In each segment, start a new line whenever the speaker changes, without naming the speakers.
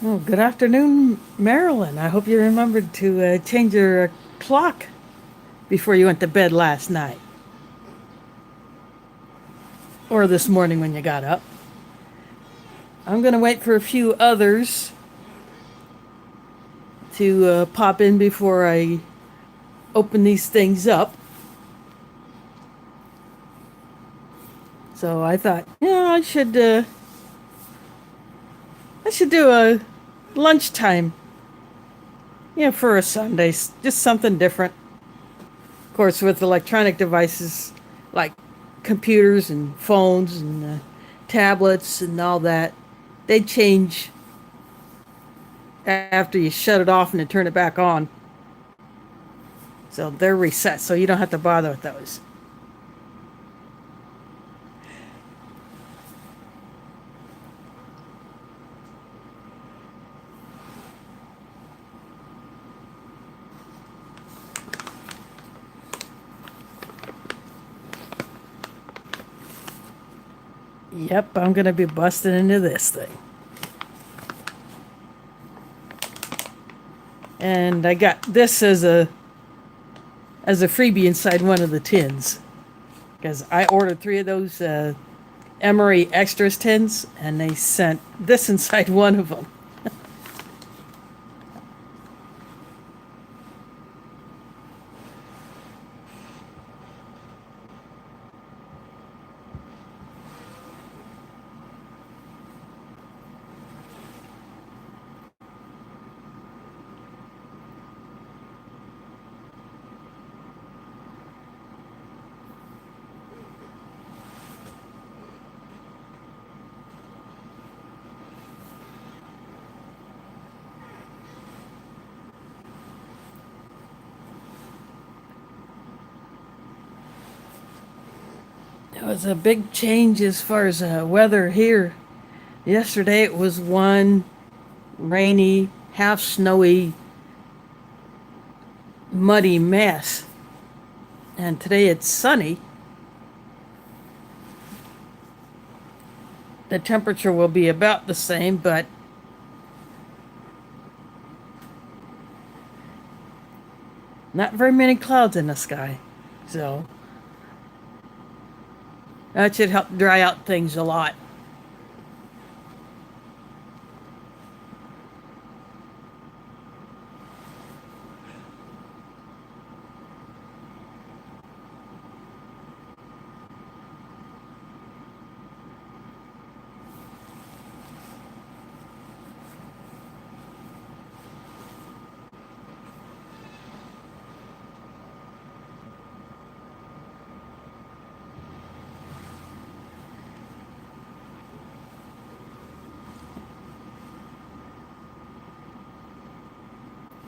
Oh, good afternoon, Marilyn. I hope you remembered to change your clock before you went to bed last night or this morning when you got up. I'm going to wait for a few others to pop in before I open these things up. So I thought, I should do a lunchtime, for a Sunday, just something different. Of course, with electronic devices like computers and phones and tablets and all that, they change after you shut it off and then turn it back on. So they're reset, so you don't have to bother with those. Yep, I'm going to be busting into this thing. And I got this as a freebie inside one of the tins because I ordered 3 of those Emery Extras tins, and they sent this inside one of them. It was a big change as far as weather here. Yesterday it was one rainy, half snowy, muddy mess. And today it's sunny. The temperature will be about the same, but not very many clouds in the sky. So that should help dry out things a lot.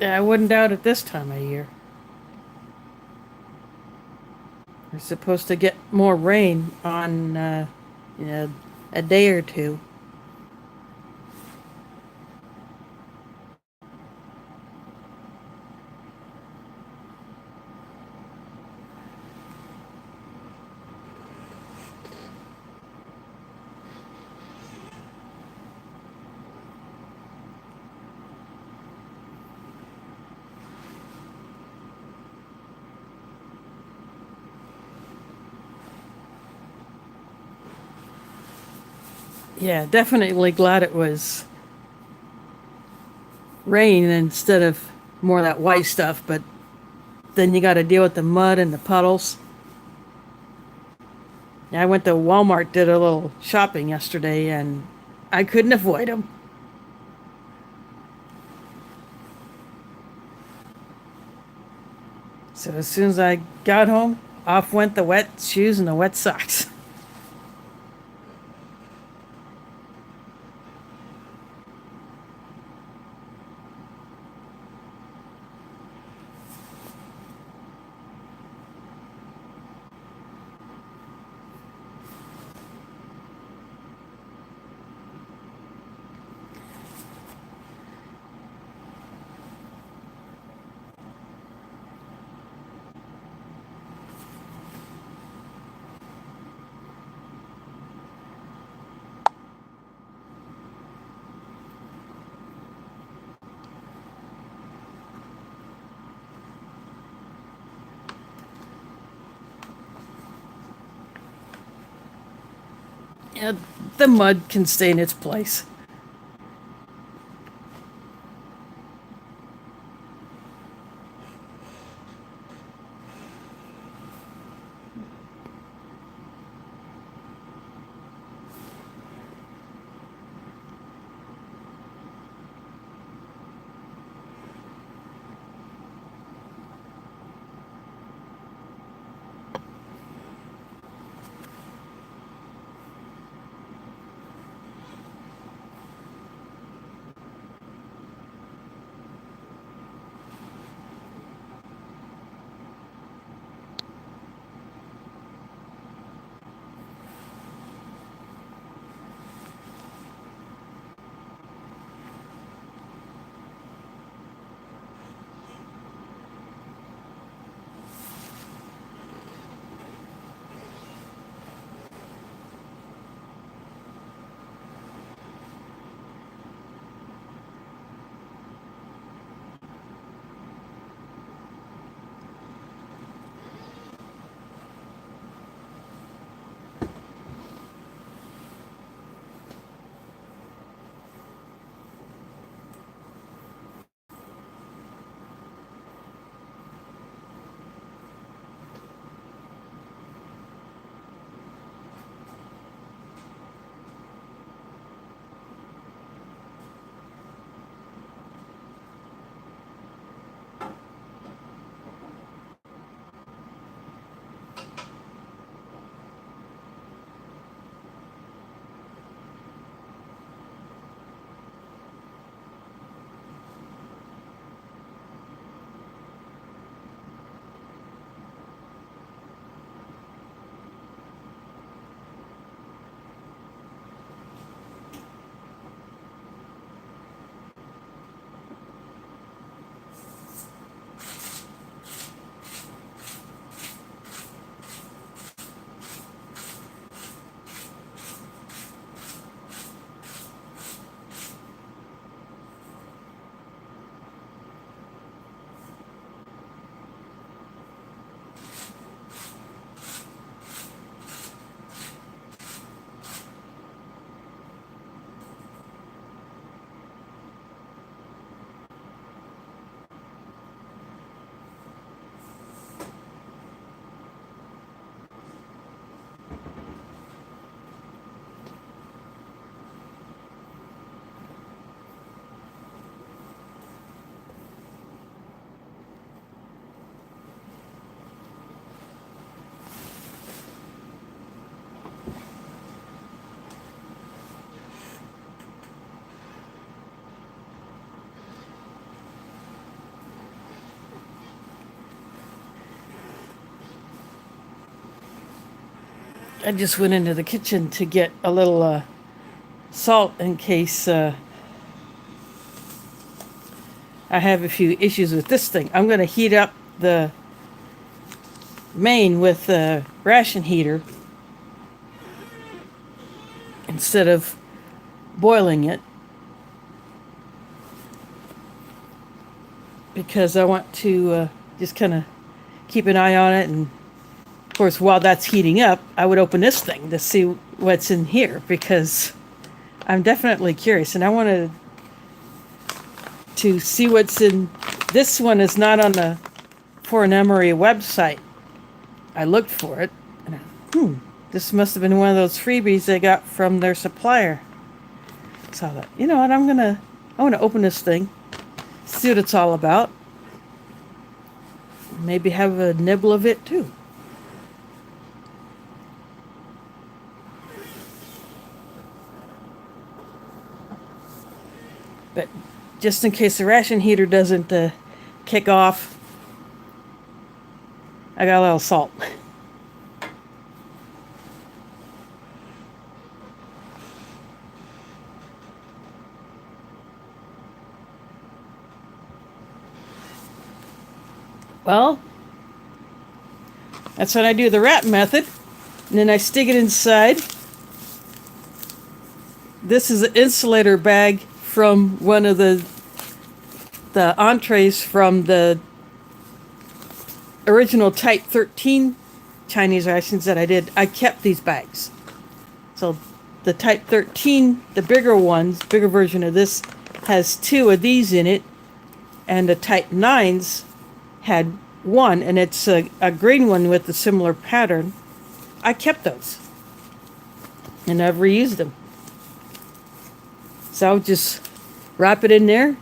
I wouldn't doubt it this time of year. We're supposed to get more rain on, you know, a day or two. Yeah, definitely glad it was rain instead of more of that white stuff, but then you got to deal with the mud and the puddles. I went to Walmart, did a little shopping yesterday, and I couldn't avoid them. So as soon as I got home, off went the wet shoes and the wet socks. the mud can stay in its place. I just went into the kitchen to get a little salt in case I have a few issues with this thing. I'm going to heat up the main with the ration heater instead of boiling it, because I want to just kind of keep an eye on it. And of course, while that's heating up, I would open this thing to see what's in here, because I'm definitely curious and I wanted to see what's in. This one is not on the Foreign Emery website. I looked for it. And this must have been one of those freebies they got from their supplier. So I thought, you know what, I want to open this thing, see what it's all about. Maybe have a nibble of it too. But just in case the ration heater doesn't kick off, I got a little salt. Well, that's when I do the wrap method. And then I stick it inside. This is an insulator bag from one of the entrees from the original Type 13 Chinese rations that I did. I kept these bags. So the Type 13, the bigger ones, bigger version of this, has two of these in it, and the Type 9s had one, and it's a green one with a similar pattern. I kept those and I've reused them. So I'll just wrap it in there,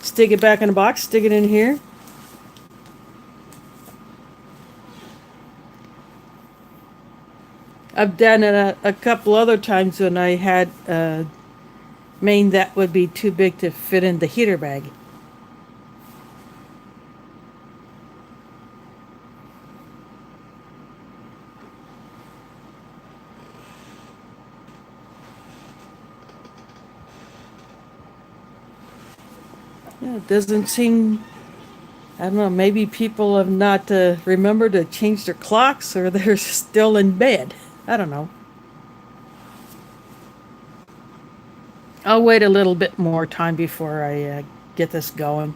stick it back in the box, stick it in here. I've done it a couple other times when I had a main that would be too big to fit in the heater bag. Yeah, it doesn't seem, I don't know, maybe people have not remembered to change their clocks or they're still in bed. I don't know. I'll wait a little bit more time before I get this going.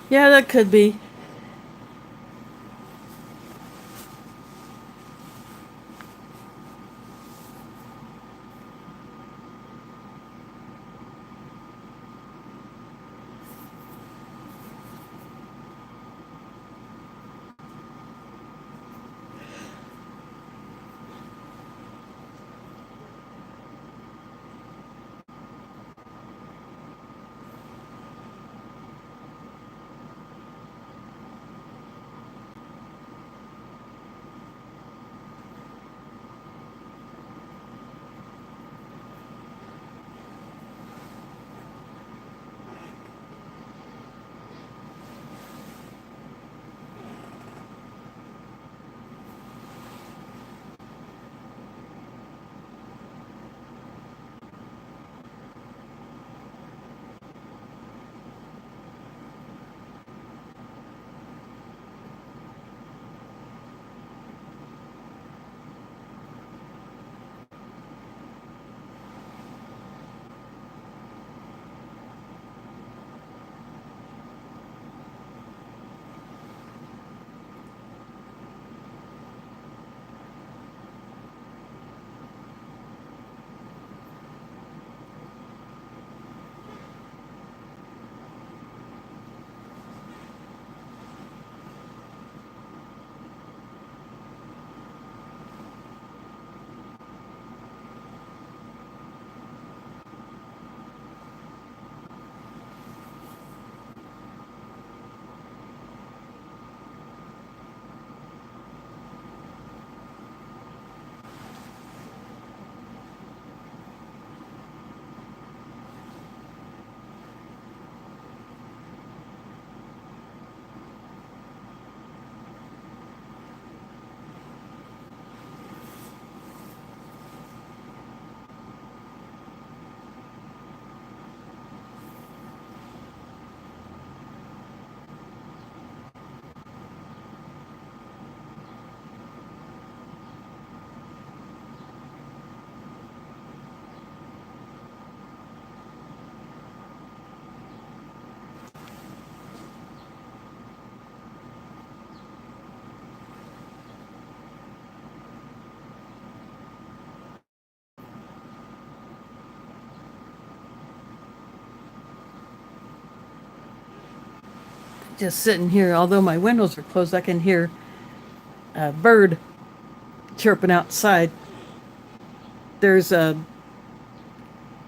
Yeah, that could be. just sitting here, although my windows are closed, I can hear a bird chirping outside. There's a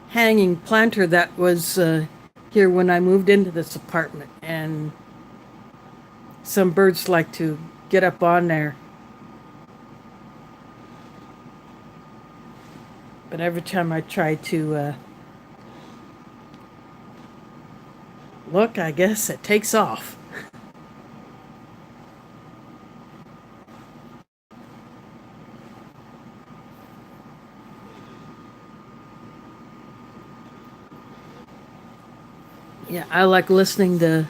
hanging planter that was here when I moved into this apartment, and some birds like to get up on there. But every time I try to look, I guess it takes off. Yeah, I like listening to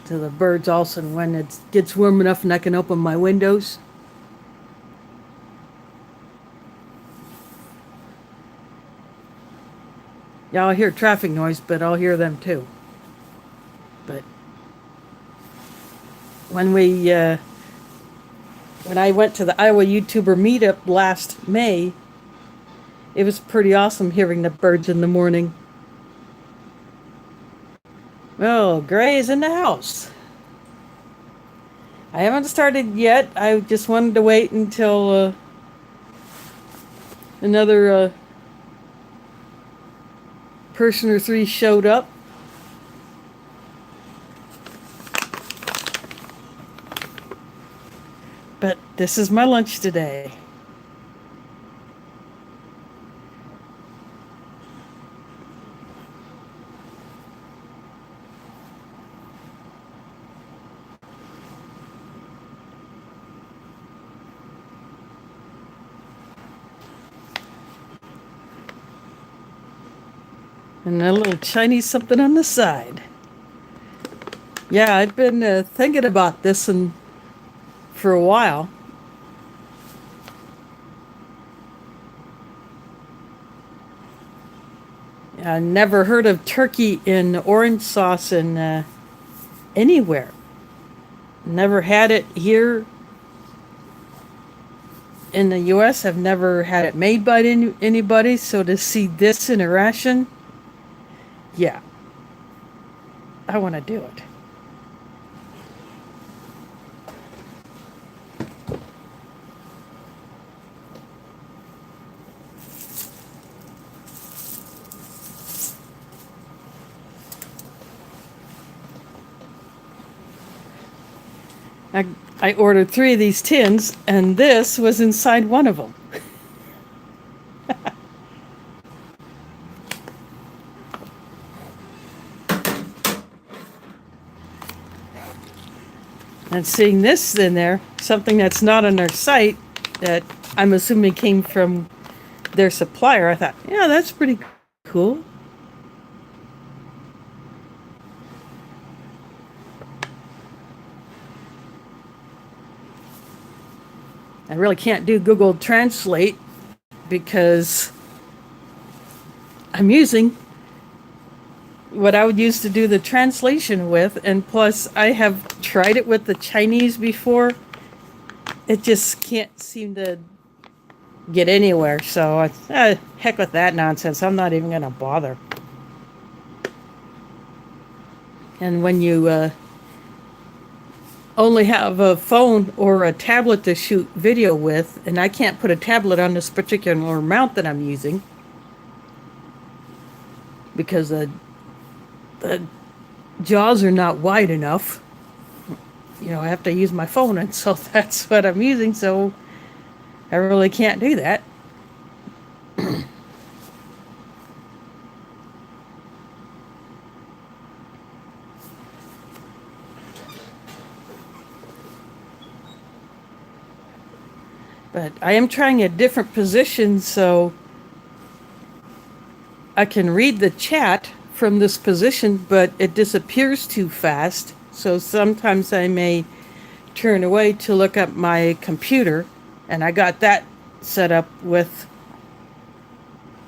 the birds also when it gets warm enough and I can open my windows. Yeah, I'll hear traffic noise, but I'll hear them too. But when when I went to the Iowa YouTuber meetup last May, it was pretty awesome hearing the birds in the morning. Oh, Gray is in the house. I haven't started yet. I just wanted to wait until another person or three showed up. But this is my lunch today. And a little Chinese something on the side. Yeah, I've been thinking about this for a while. I never heard of turkey in orange sauce in anywhere. Never had it here in the U.S. I've never had it made by anybody. So to see this in a ration, yeah, I want to do it. I ordered 3 of these tins, and this was inside one of them. And seeing this in there, something that's not on their site, that I'm assuming came from their supplier, I thought, yeah, that's pretty cool. I really can't do Google Translate because I'm using what I would use to do the translation with, and plus I have tried it with the Chinese before. It just can't seem to get anywhere, so heck with that nonsense. I'm not even gonna bother. And when you only have a phone or a tablet to shoot video with, and I can't put a tablet on this particular mount that I'm using because the jaws are not wide enough. You know, I have to use my phone, and so that's what I'm using, so I really can't do that. But I am trying a different position so I can read the chat from this position, but it disappears too fast. So sometimes I may turn away to look at my computer, and I got that set up with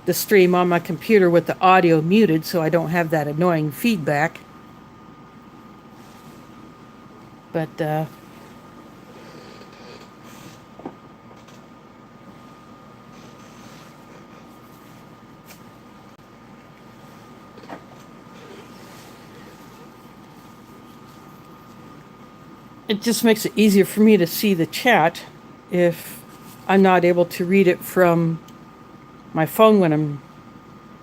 the stream on my computer with the audio muted so I don't have that annoying feedback. But it just makes it easier for me to see the chat if I'm not able to read it from my phone when I'm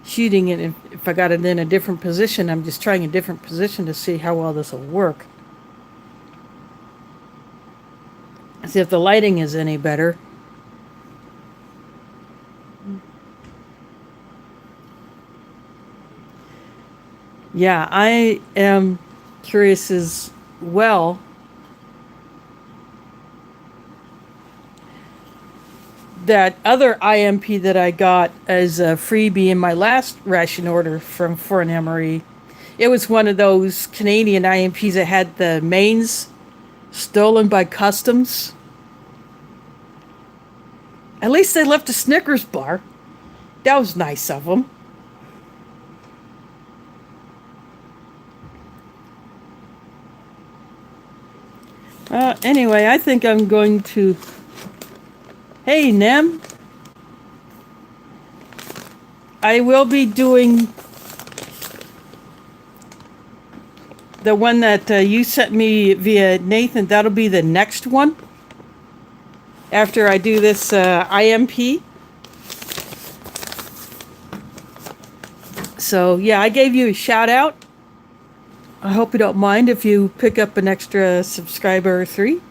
shooting it. If I got it in a different position, I'm just trying a different position to see how well this will work. See if the lighting is any better. Yeah, I am curious as well. That other IMP that I got as a freebie in my last ration order from Foreign Emery, it was one of those Canadian IMPs that had the mains stolen by customs. At least they left a Snickers bar. That was nice of them. Anyway, I think I'm going to... Hey, Nem. I will be doing the one that you sent me via Nathan. That'll be the next one. After I do this IMP. So, yeah, I gave you a shout out. I hope you don't mind if you pick up an extra subscriber or 3.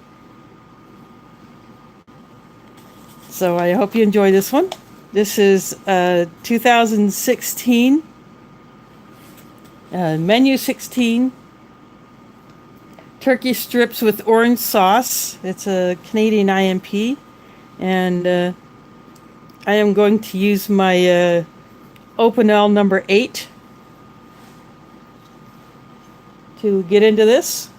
So I hope you enjoy this one. This is 2016, menu 16, turkey strips with orange sauce. It's a Canadian IMP, and I am going to use my Opinel number 8 to get into this.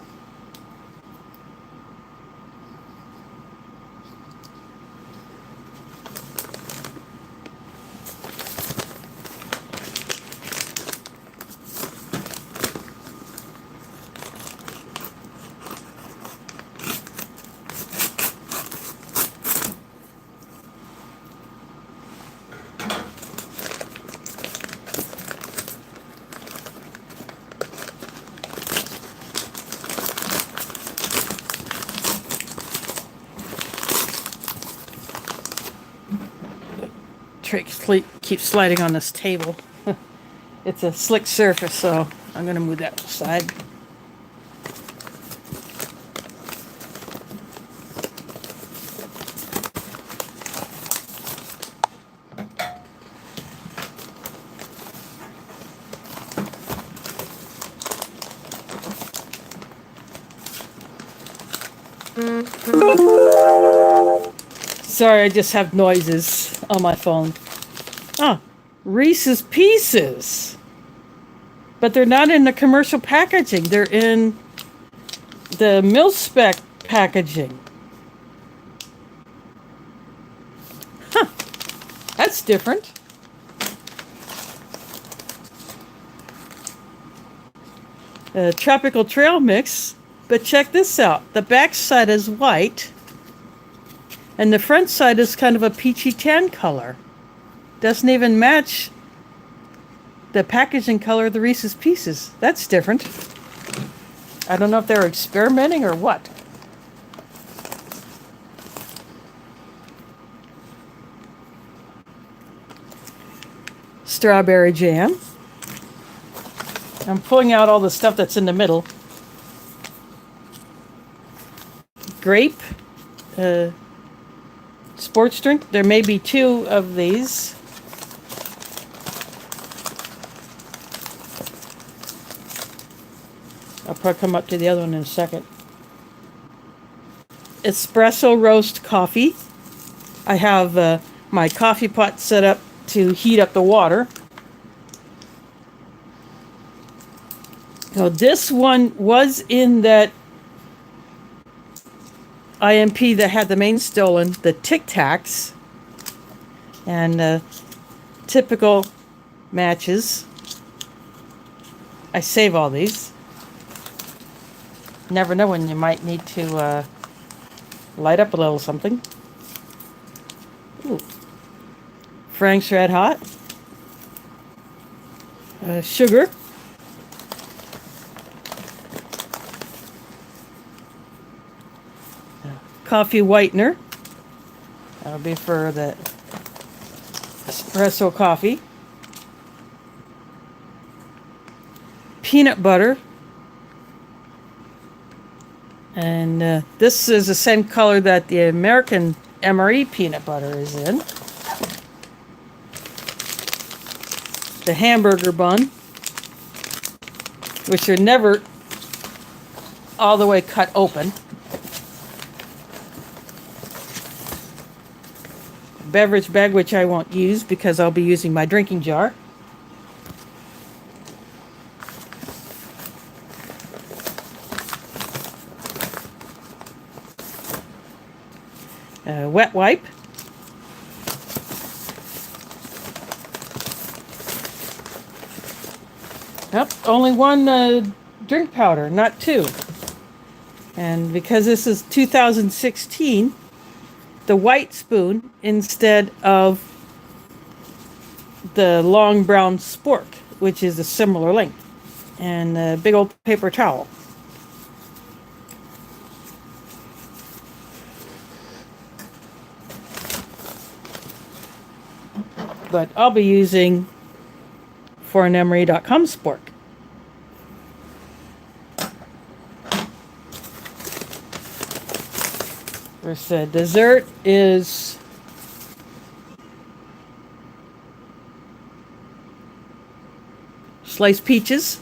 Keep sliding on this table. It's a slick surface, so I'm going to move that aside. Sorry, I just have noises on my phone. Ah, Reese's Pieces. But they're not in the commercial packaging. They're in the mil-spec packaging. Huh. That's different. Tropical Trail Mix. But check this out. The back side is white. And the front side is kind of a peachy tan color. Doesn't even match the packaging color of the Reese's Pieces. That's different. I don't know if they're experimenting or what. Strawberry jam. I'm pulling out all the stuff that's in the middle. Grape. Sports drink. There may be 2 of these. I'll probably come up to the other one in a second. Espresso roast coffee. I have my coffee pot set up to heat up the water. So this one was in that IMP that had the main stolen, the Tic Tacs, and typical matches. I save all these. Never know when you might need to light up a little something. Ooh. Frank's Red Hot. Sugar. coffee whitener. That'll be for the espresso coffee. Peanut butter. And this is the same color that the American MRE peanut butter is in. The hamburger bun, which are never all the way cut open. Beverage bag, which I won't use because I'll be using my drinking jar. Wet wipe. Yep, only one drink powder, not two. And because this is 2016, the white spoon instead of the long brown spork, which is a similar length, and a big old paper towel. But I'll be using foreignmemory.com spork. First, dessert is sliced peaches.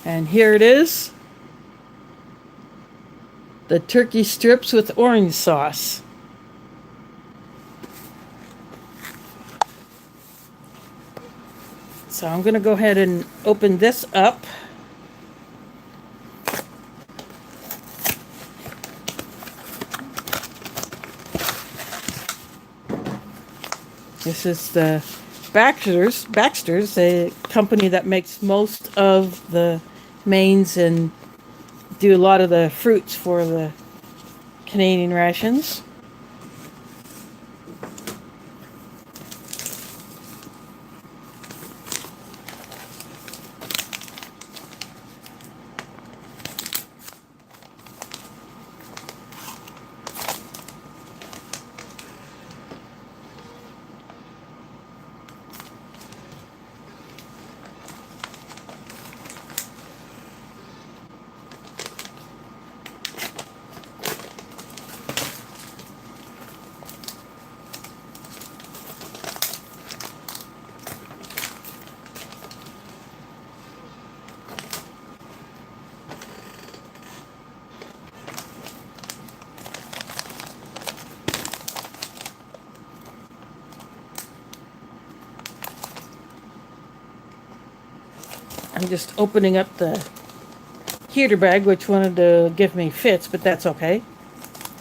And here it is. The turkey strips with orange sauce. So I'm going to go ahead and open this up. This is the Baxter's, a company that makes most of the mains and do a lot of the fruits for the Canadian rations. I'm just opening up the heater bag, which wanted to give me fits, but that's okay.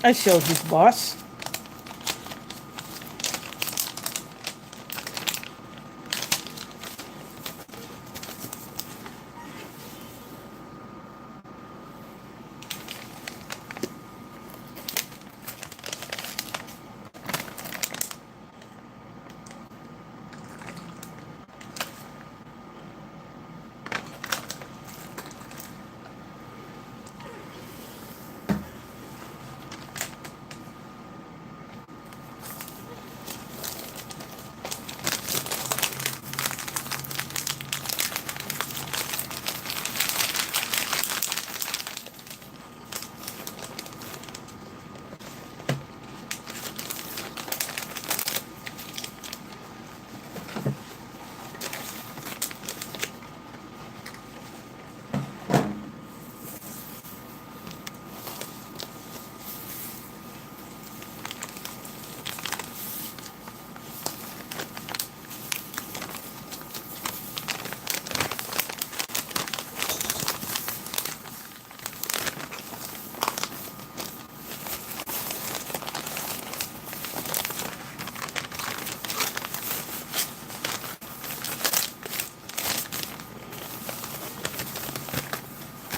I showed you, boss.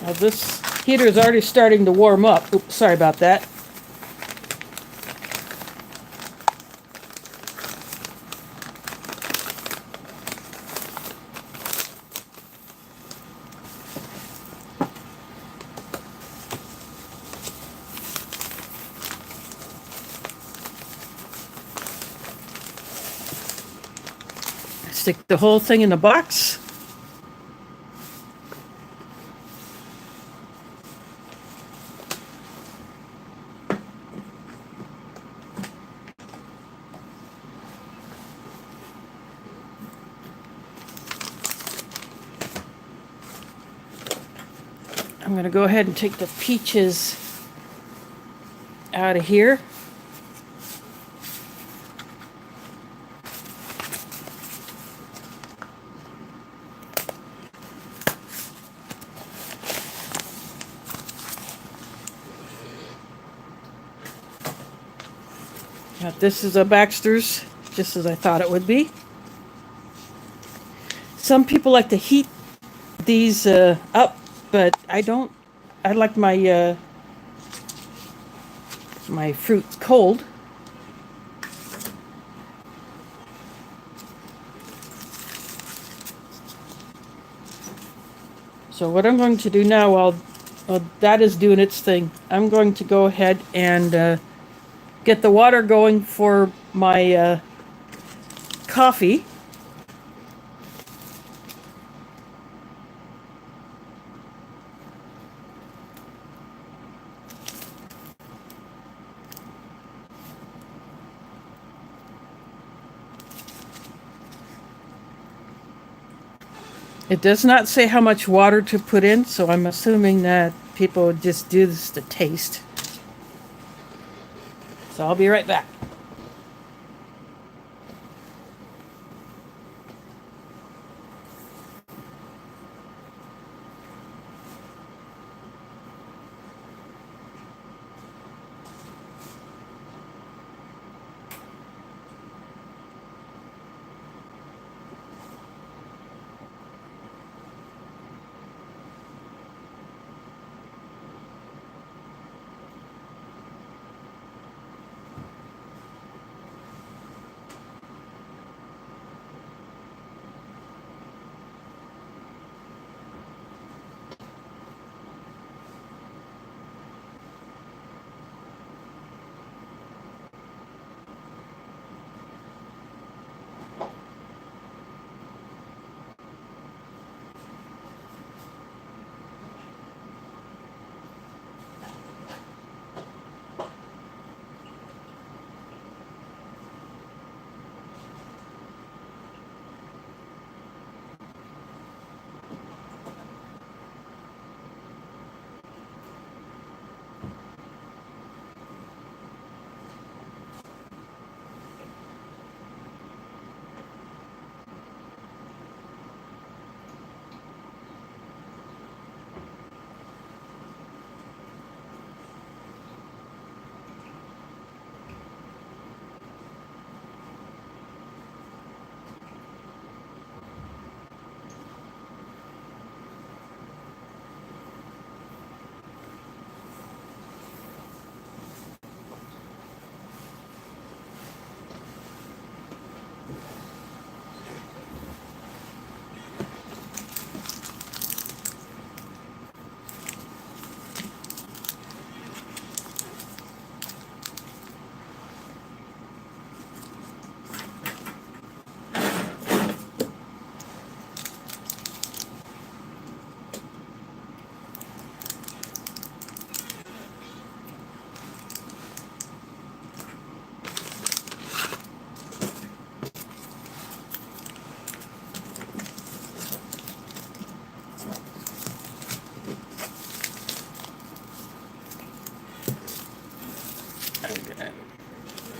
Now this heater is already starting to warm up. Oops, sorry about that. stick the whole thing in the box. I'm going to go ahead and take the peaches out of here. Now, this is a Baxter's, just as I thought it would be. Some people like to heat these up, but I don't. I like my my fruit cold. So what I'm going to do now, while that is doing its thing, I'm going to go ahead and get the water going for my coffee. It does not say how much water to put in, so I'm assuming that people would just do this to taste. So I'll be right back.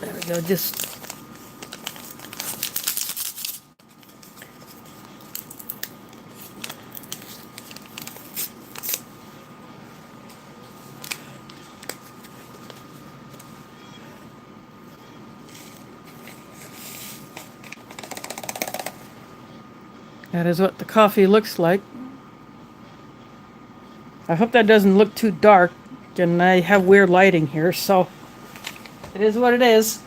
There we go, just that is what the coffee looks like. I hope that doesn't look too dark, and I have weird lighting here, so it is what it is.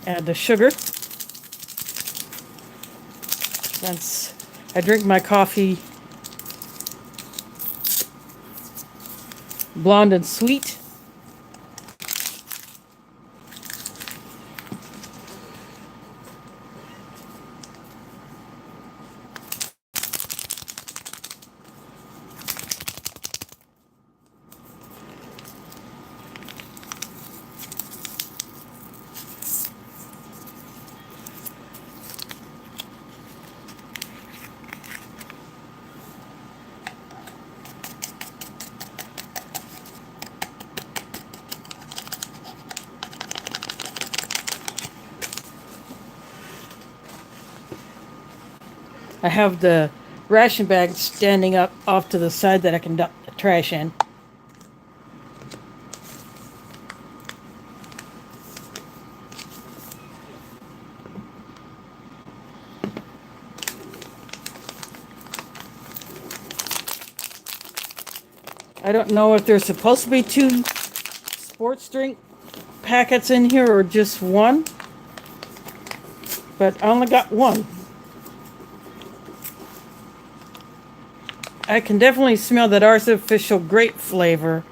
Add the sugar. Since I drink my coffee blonde and sweet. I have the ration bag standing up off to the side that I can dump the trash in. I don't know if there's supposed to be 2 sports drink packets in here or just 1, but I only got 1. I can definitely smell that artificial grape flavor.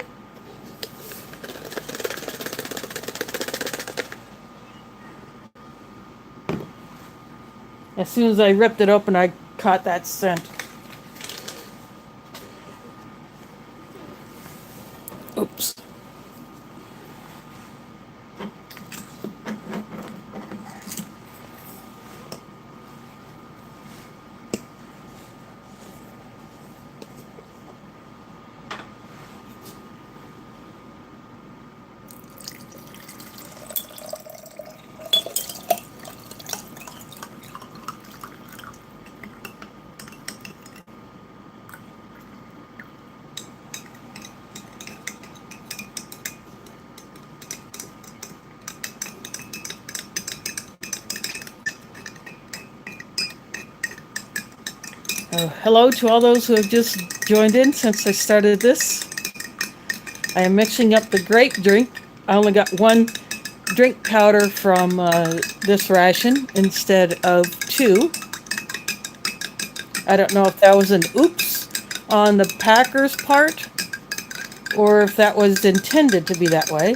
As soon as I ripped it open, I caught that scent. Oops. Hello to all those who have just joined in since I started this. I am mixing up the grape drink. I only got 1 drink powder from this ration instead of 2. I don't know if that was an oops on the packer's part or if that was intended to be that way.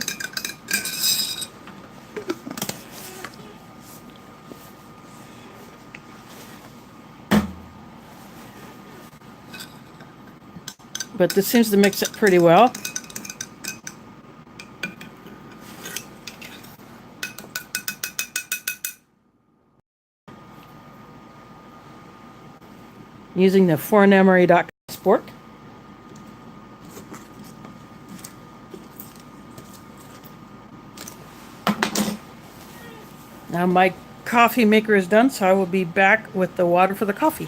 But this seems to mix it pretty well. Using the foreinemery.com spork. Now my coffee maker is done, so I will be back with the water for the coffee.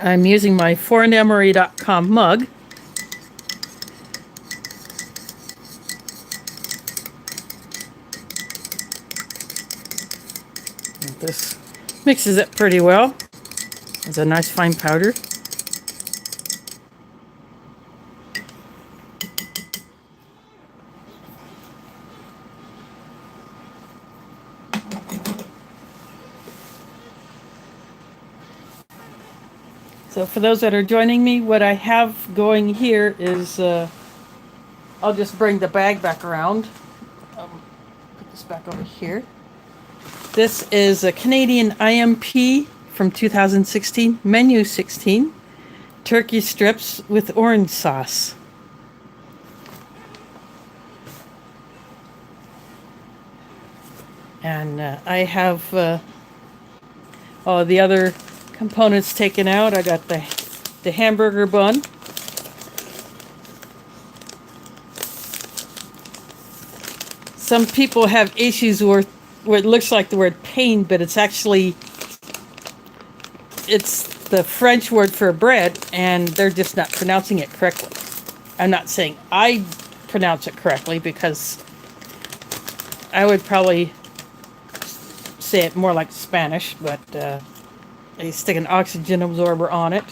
I'm using my foreinemery.com mug. This mixes it pretty well. It's a nice fine powder. So for those that are joining me, what I have going here is, I'll just bring the bag back around. Put this back over here. This is a Canadian IMP from 2016, menu 16, turkey strips with orange sauce. And I have the other components taken out. I got the hamburger bun. Some people have issues where it looks like the word pain, but it's actually it's the French word for bread, and they're just not pronouncing it correctly. I'm not saying I pronounce it correctly, because I would probably say it more like Spanish, but they stick an oxygen absorber on it.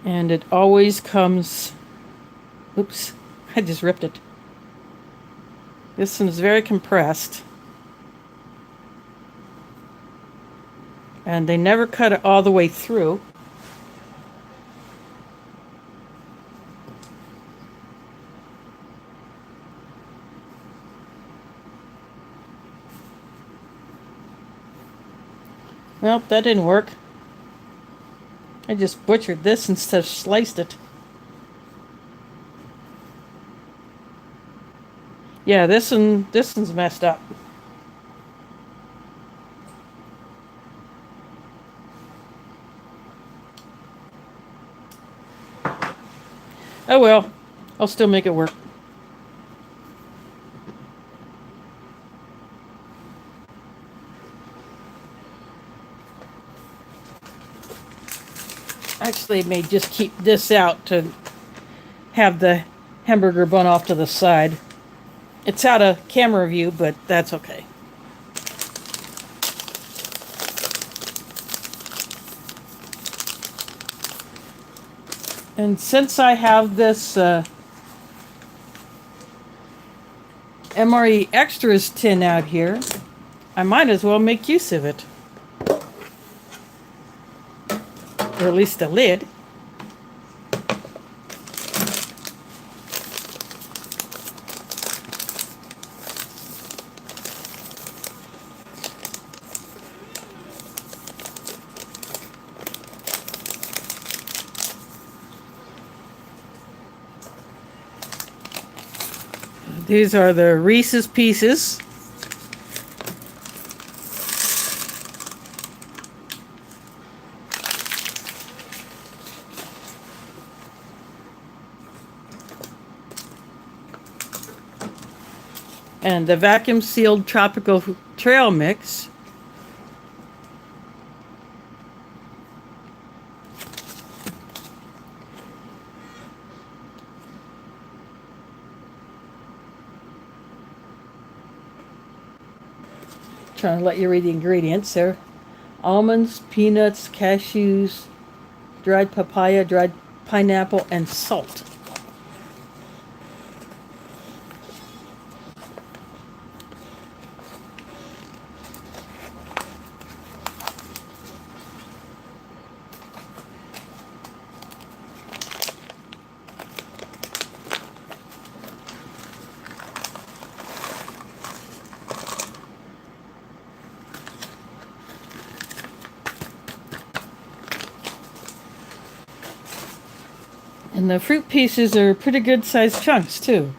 And it always comes... Oops, I just ripped it. This one's very compressed. And they never cut it all the way through. Well, that didn't work. I just butchered this instead of sliced it. Yeah, this one's messed up. Oh well, I'll still make it work. Actually, I may just keep this out to have the hamburger bun off to the side. It's out of camera view, but that's okay. And since I have this MRE Extras tin out here, I might as well make use of it. Or at least the lid. These are the Reese's Pieces. And the vacuum sealed tropical trail mix. Trying to let you read the ingredients there. Almonds, peanuts, cashews, dried papaya, dried pineapple, and salt. And the fruit pieces are pretty good sized chunks too.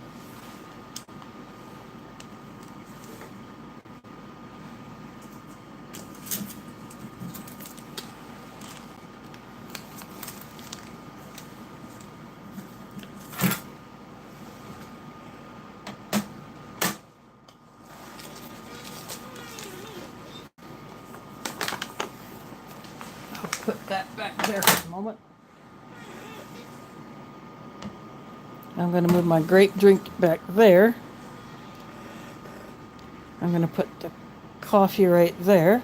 I'll put that back there for a moment. I'm going to move my grape drink back there. I'm going to put the coffee right there.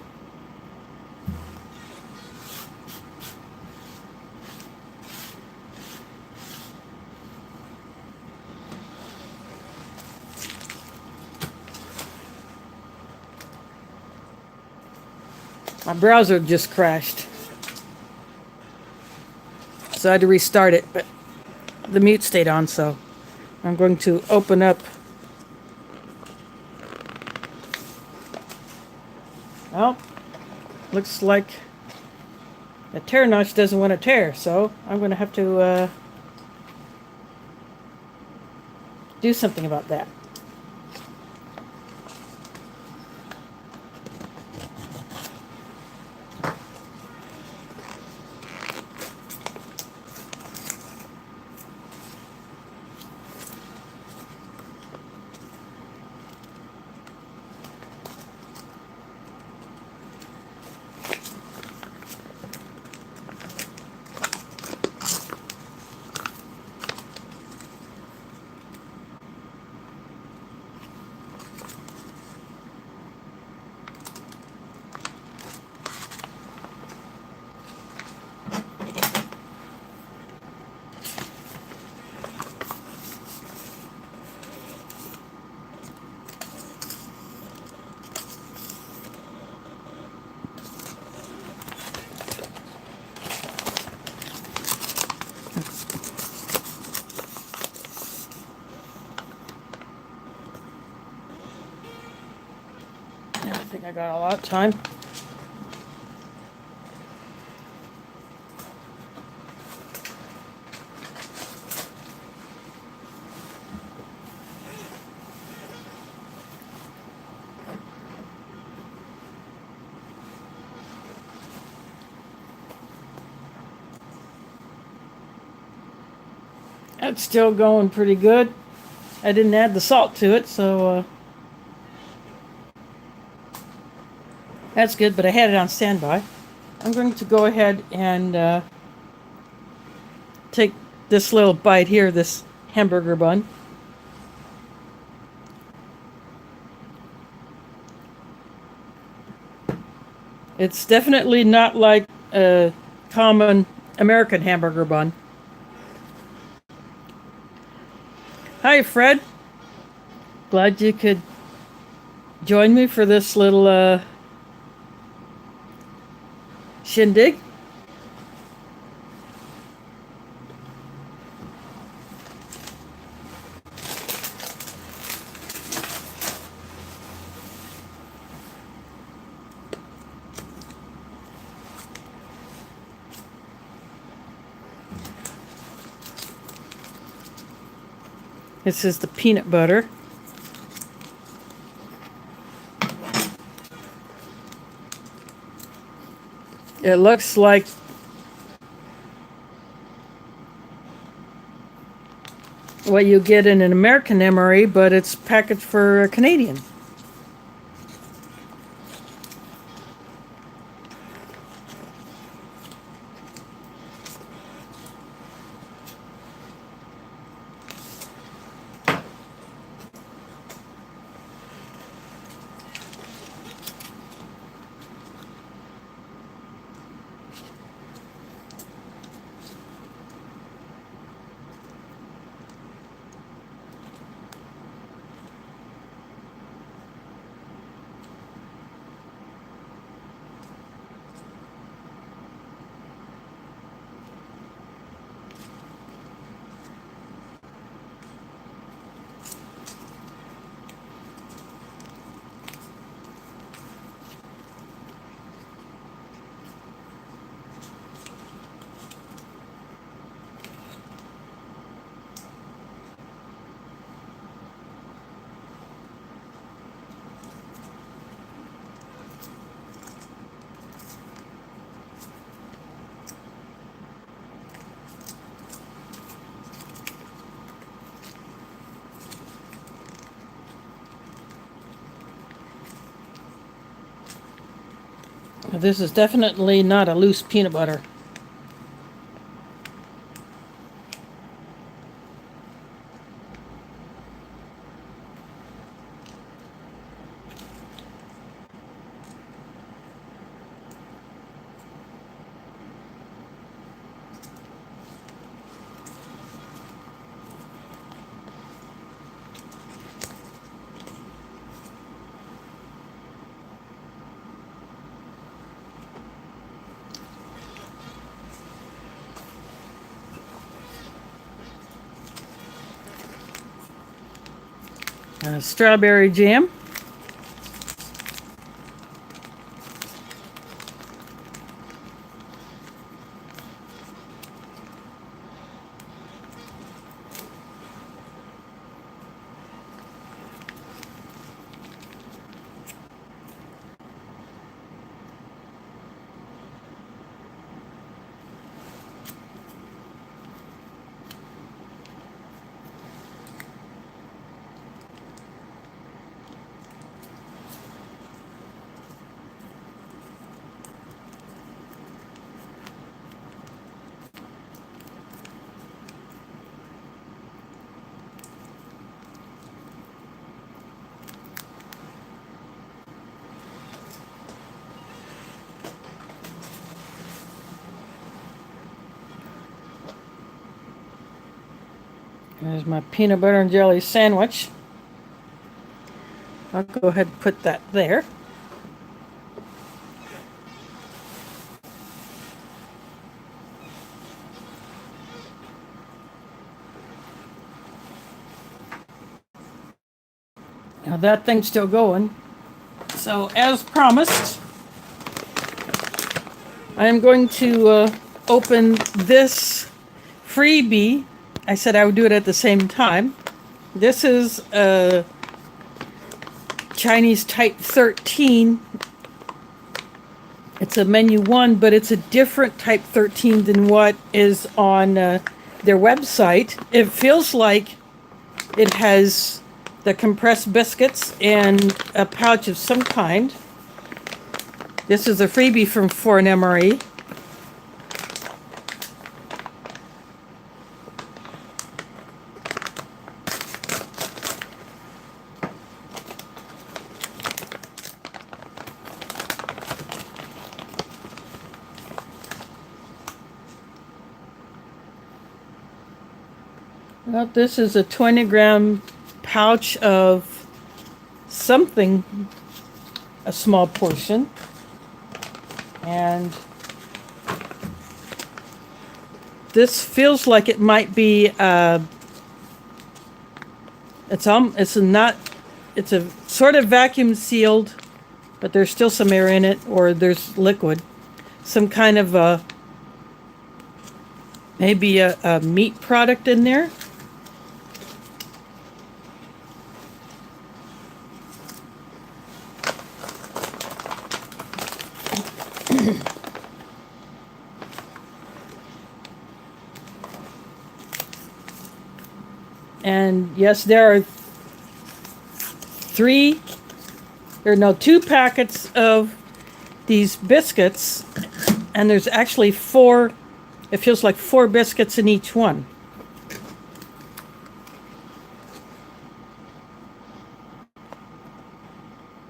My browser just crashed, so I had to restart it, but the mute stayed on, so I'm going to open up. Well, looks like the tear notch doesn't want to tear, so I'm going to have to do something about that. I think I got a lot of time. That's still going pretty good. I didn't add the salt to it, so that's good, but I had it on standby. I'm going to go ahead and take this little bite here, this hamburger bun. It's definitely not like a common American hamburger bun. Hi, Fred. Glad you could join me for this little shindig. This is the peanut butter. It looks like what you get in an American MRE, but it's packaged for a Canadian. This is definitely not a loose peanut butter. Strawberry jam. There's my peanut butter and jelly sandwich. I'll go ahead and put that there. Now that thing's still going. So as promised, I am going to open this freebie. I said I would do it at the same time. This is a Chinese Type 13. It's a menu 1, but it's a different Type 13 than what is on their website. It feels like it has the compressed biscuits and a pouch of some kind. This is a freebie from Foreign MRE. Well, this is a 20-gram pouch of something, a small portion, and this feels like it might be it's a sort of vacuum sealed, but there's still some air in it, or there's liquid, some kind of maybe a meat product in there. And yes, there are two packets of these biscuits, and there's actually 4, it feels like 4 biscuits in each one.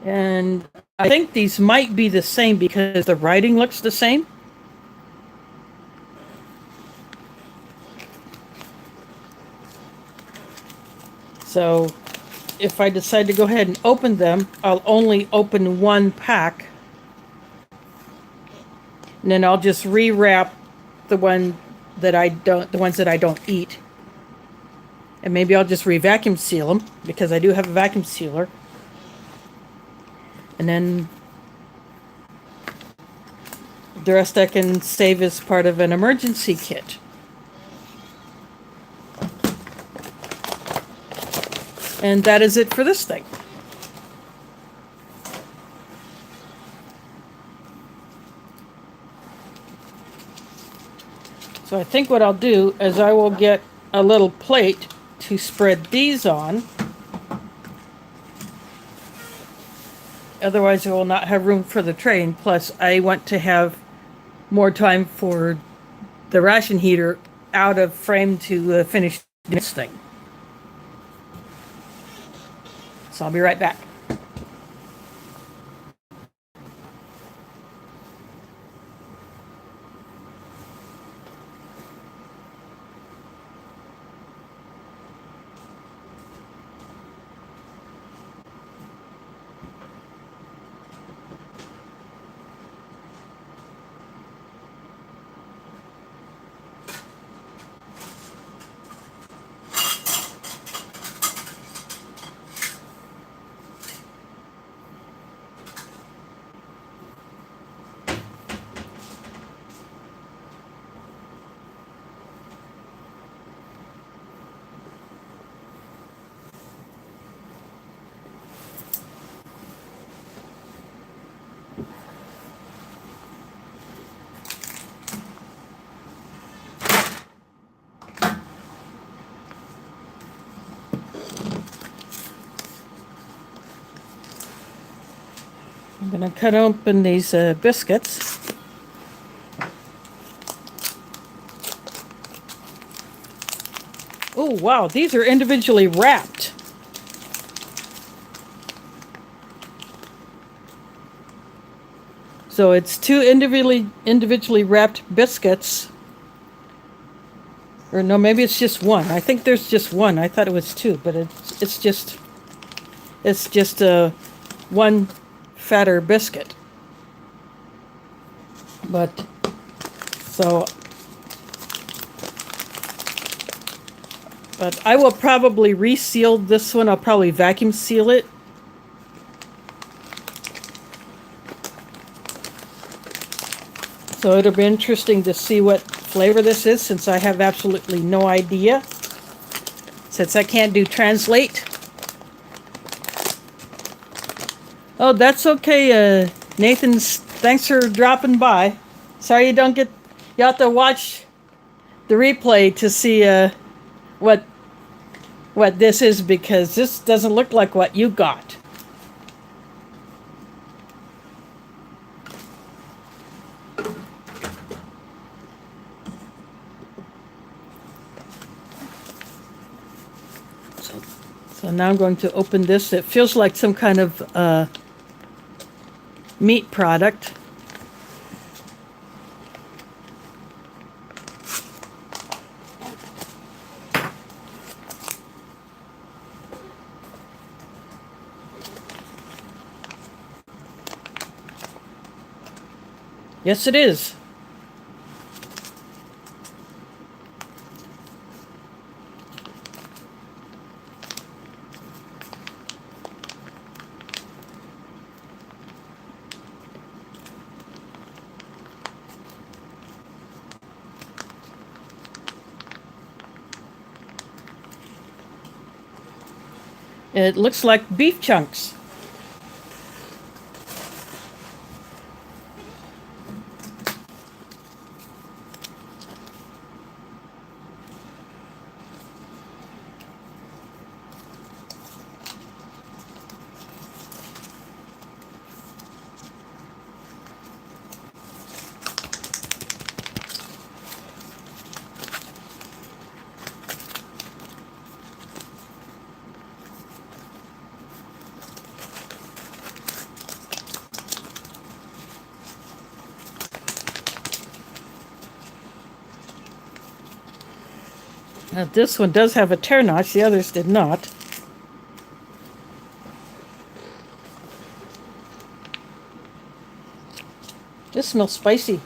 And I think these might be the same because the writing looks the same. So if I decide to go ahead and open them, I'll only open 1 pack. And then I'll just rewrap the ones that I don't eat. And maybe I'll just re-vacuum seal them, because I do have a vacuum sealer. And then the rest I can save as part of an emergency kit. And that is it for this thing. So I think what I'll do is I will get a little plate to spread these on. Otherwise I will not have room for the tray, and plus I want to have more time for the ration heater out of frame to finish this thing. So I'll be right back. I'm going to cut open these biscuits. Oh, wow, these are individually wrapped. So it's 2 individually wrapped biscuits. Or no, maybe it's just one. I think there's just one. I thought it was two, but it's just a one fatter biscuit. But so but I will probably reseal this one. I'll probably vacuum seal it. So it'll be interesting to see what flavor this is, since I have absolutely no idea. Since I can't do translate. Oh, that's okay, Nathan. Thanks for dropping by. Sorry you don't get... You have to watch the replay to see what this is, because this doesn't look like what you got. So now I'm going to open this. It feels like some kind of meat product. Yes, it is. It looks like beef chunks. Now this one does have a tear notch, the others did not. This smells spicy.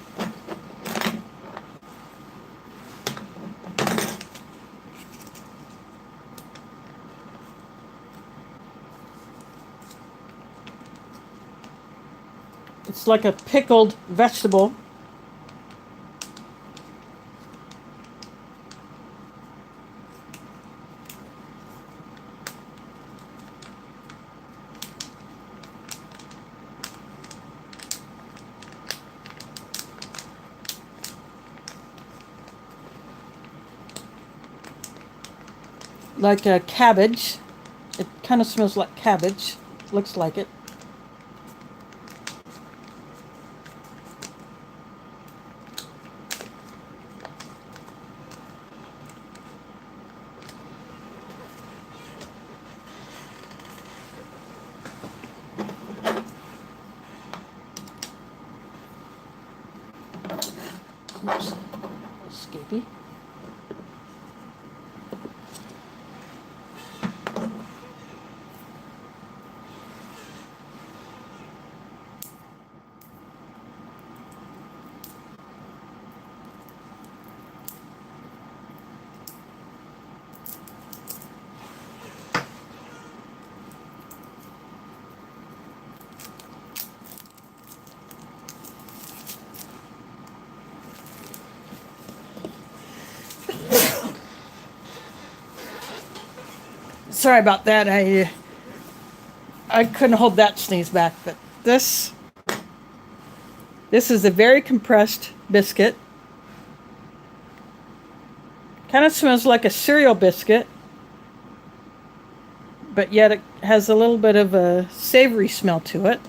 It's like a pickled vegetable. Like a cabbage. It kind of smells like cabbage. Looks like it. Oops. Escapey. Sorry about that. I couldn't hold that sneeze back, but this is a very compressed biscuit. Kind of smells like a cereal biscuit, but yet it has a little bit of a savory smell to it.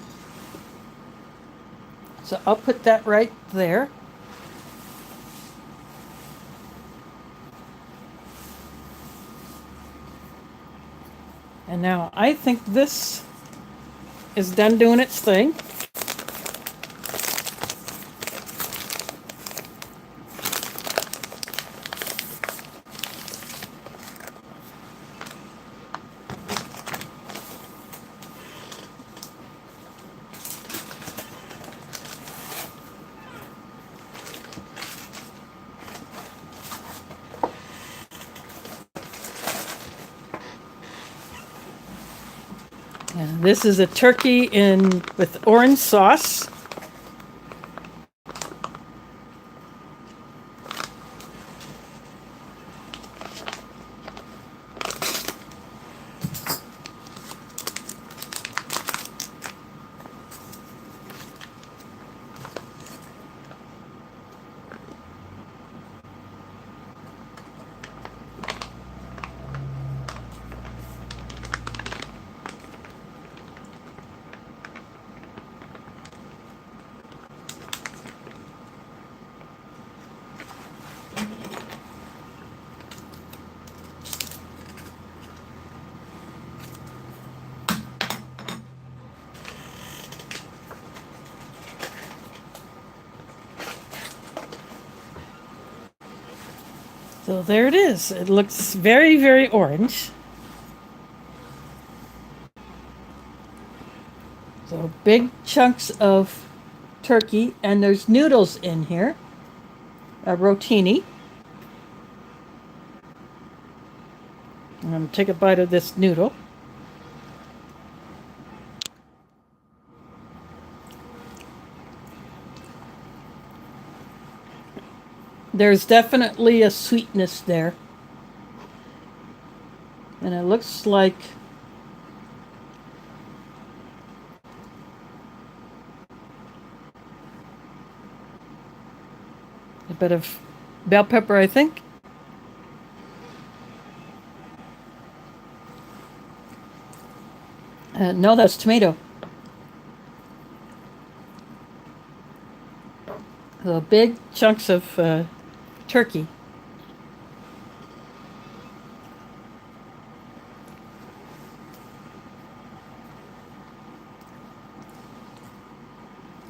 So I'll put that right there. And now I think this is done doing its thing. This is a turkey with orange sauce. So there it is. It looks very, very orange. So big chunks of turkey, and there's noodles in here. A rotini. I'm going to take a bite of this noodle. There's definitely a sweetness there. And it looks like a bit of bell pepper, I think. No, that's tomato. So big chunks of turkey.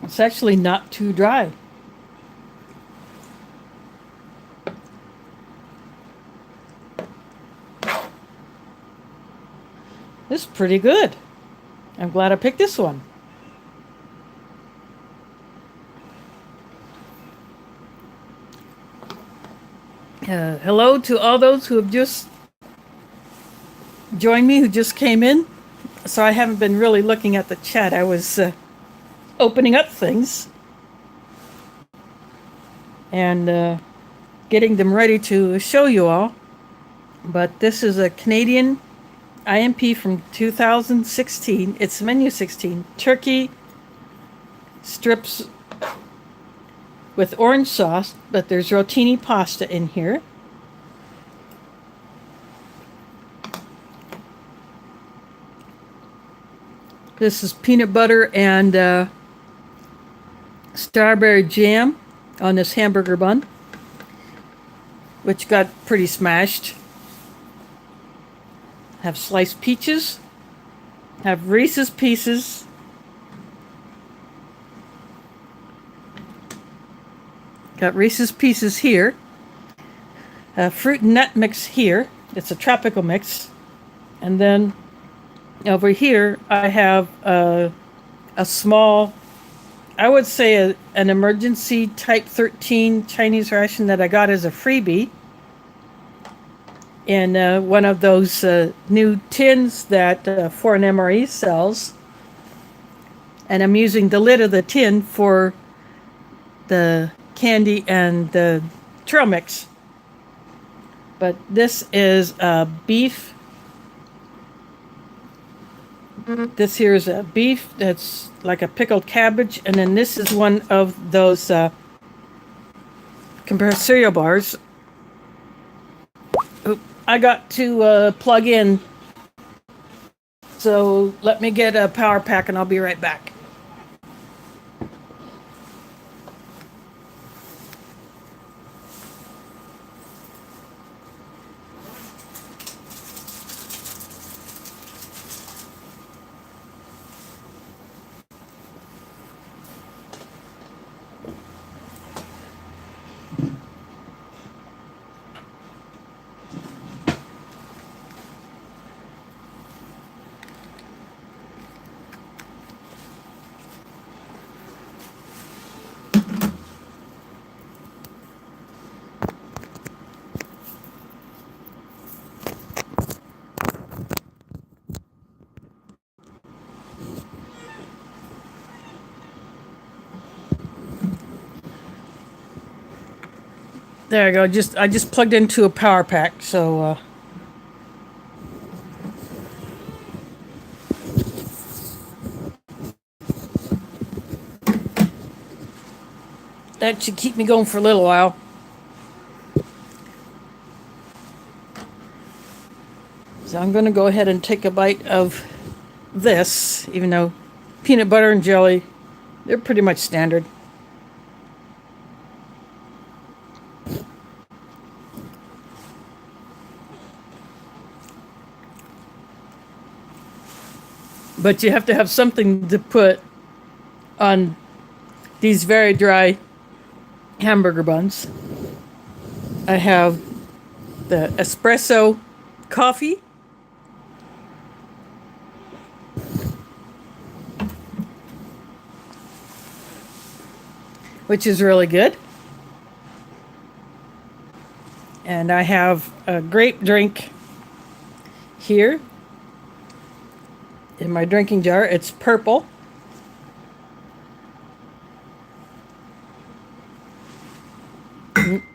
It's actually not too dry. This is pretty good. I'm glad I picked this one. Hello to all those who have just joined me, who just came in. So I haven't been really looking at the chat. I was opening up things and getting them ready to show you all. But this is a Canadian IMP from 2016. It's menu 16. Turkey strips with orange sauce, but there's rotini pasta in here. This is peanut butter and strawberry jam on this hamburger bun, which got pretty smashed. Have sliced peaches. Have Reese's Pieces. Got Reese's Pieces here. Fruit and nut mix here. It's a tropical mix. And then over here I have a small, I would say an emergency type 13 Chinese ration that I got as a freebie in one of those new tins that Foreign MRE sells. And I'm using the lid of the tin for the candy and the trail mix. But this is beef. This here is a beef that's like a pickled cabbage. And then this is one of those compressed cereal bars. Oop, I got to plug in. So let me get a power pack and I'll be right back. There I go. I just plugged into a power pack, so that should keep me going for a little while. So I'm going to go ahead and take a bite of this, even though peanut butter and jelly, they're pretty much standard. But you have to have something to put on these very dry hamburger buns. I have the espresso coffee, which is really good. And I have a grape drink here in my drinking jar. It's purple.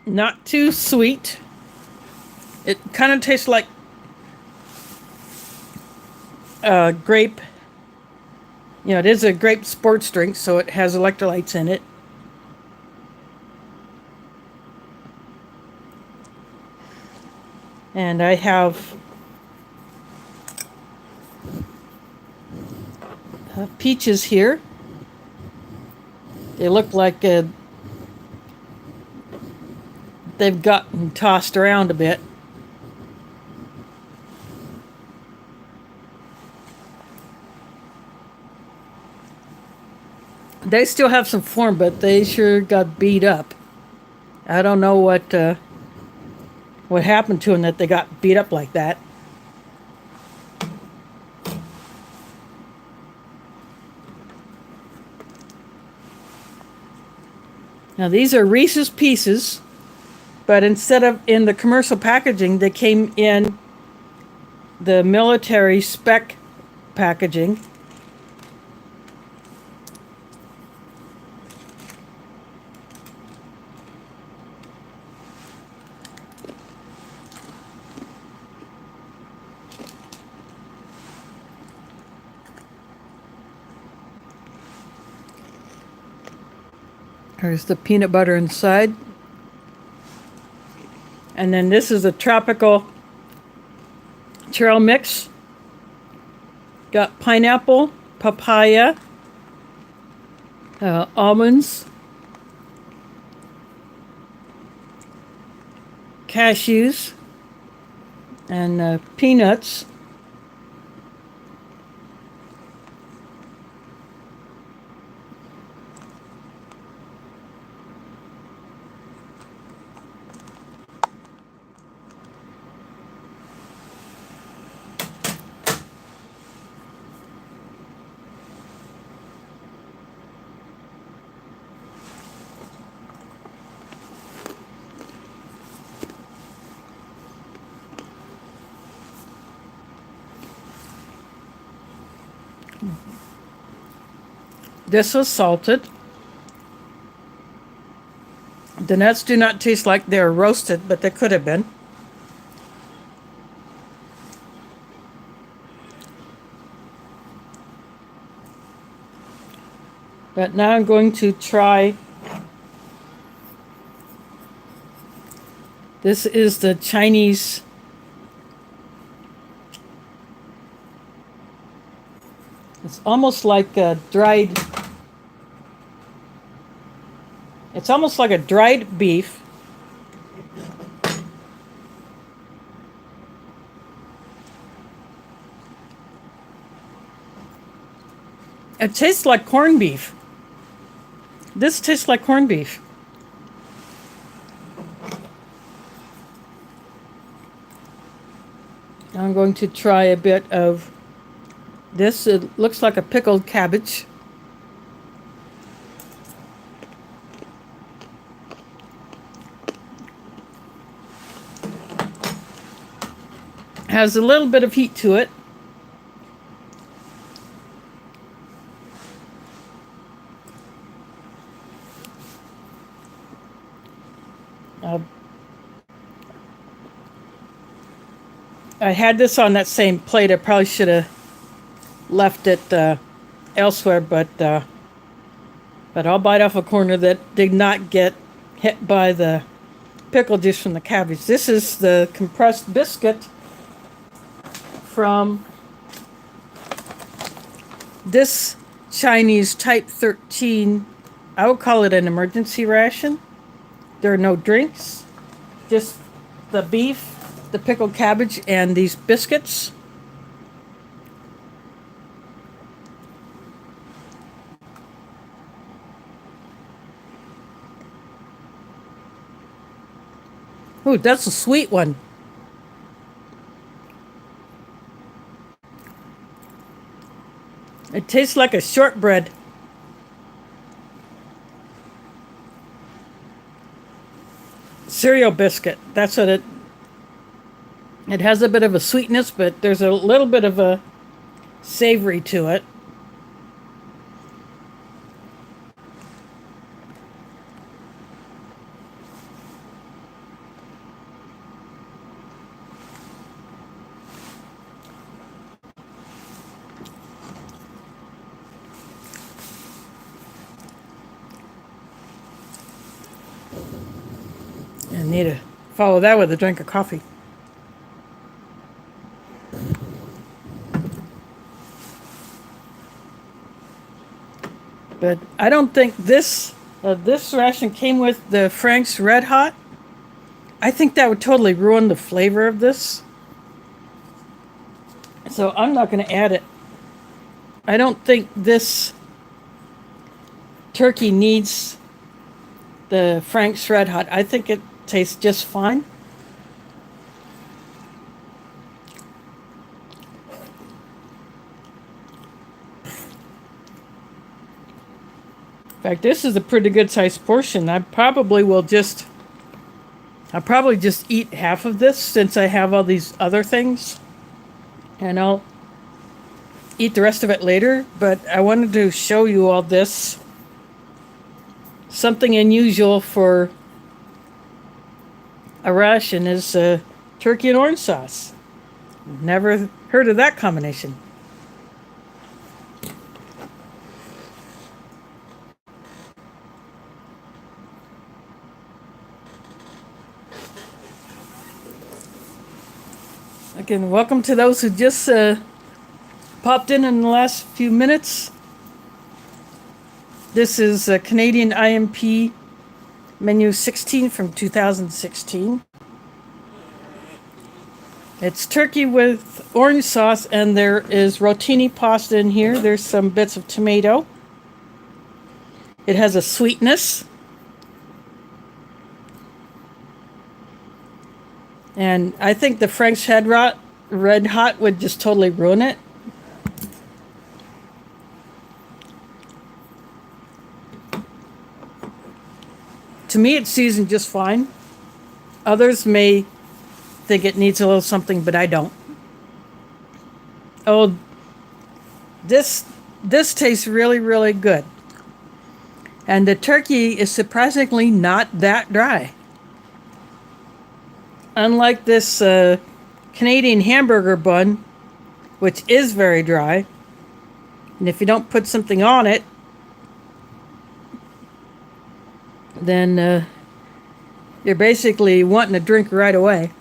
Not too sweet. It kind of tastes like grape. You know, it is a grape sports drink, so it has electrolytes in it. And I have peaches here. They look like they've gotten tossed around a bit. They still have some form, but they sure got beat up. I don't know what happened to them that they got beat up like that. Now these are Reese's Pieces, but instead of in the commercial packaging, they came in the military spec packaging. There's the peanut butter inside. And then this is a tropical trail mix. Got pineapple, papaya, almonds, cashews, and peanuts. This was salted. The nuts do not taste like they're roasted, but they could have been. But now I'm going to try. This is the Chinese it's almost like a dried it's almost like a dried beef. It tastes like corned beef. This tastes like corned beef. I'm going to try a bit of this. It looks like a pickled cabbage. Has a little bit of heat to it. I had this on that same plate. I probably should have left it elsewhere, but I'll bite off a corner that did not get hit by the pickle juice from the cabbage. This is the compressed biscuit from this Chinese Type 13. I would call it an emergency ration. There are no drinks, just the beef, the pickled cabbage, and these biscuits. Ooh, that's a sweet one. It tastes like a shortbread. Cereal biscuit. That's what it has a bit of a sweetness, but there's a little bit of a savory to it. I need to follow that with a drink of coffee. But I don't think this ration came with the Frank's Red Hot. I think that would totally ruin the flavor of this. So I'm not going to add it. I don't think this turkey needs the Frank's Red Hot. I think it tastes just fine. In fact, this is a pretty good sized portion. I'll probably just eat half of this since I have all these other things. And I'll eat the rest of it later. But I wanted to show you all this. Something unusual for a ration is turkey and orange sauce. Never heard of that combination. Again, welcome to those who just popped in the last few minutes. This is a Canadian IMP menu 16 from 2016. It's turkey with orange sauce, and there is rotini pasta in here. There's some bits of tomato. It has a sweetness. And I think the Frank's Red Hot would just totally ruin it. To me, it's seasoned just fine. Others may think it needs a little something, but I don't. Oh, this tastes really, really good. And the turkey is surprisingly not that dry. Unlike this Canadian hamburger bun, which is very dry, and if you don't put something on it, then you're basically wanting a drink right away.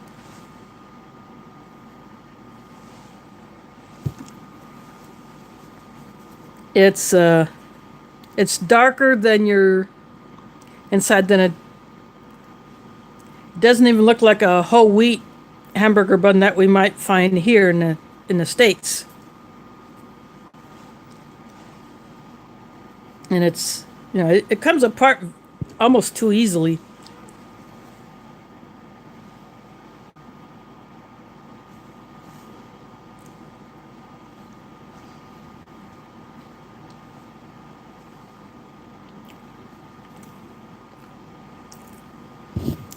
It's darker than your inside than it doesn't even look like a whole wheat hamburger bun that we might find here in the States. And it's, it comes apart almost too easily.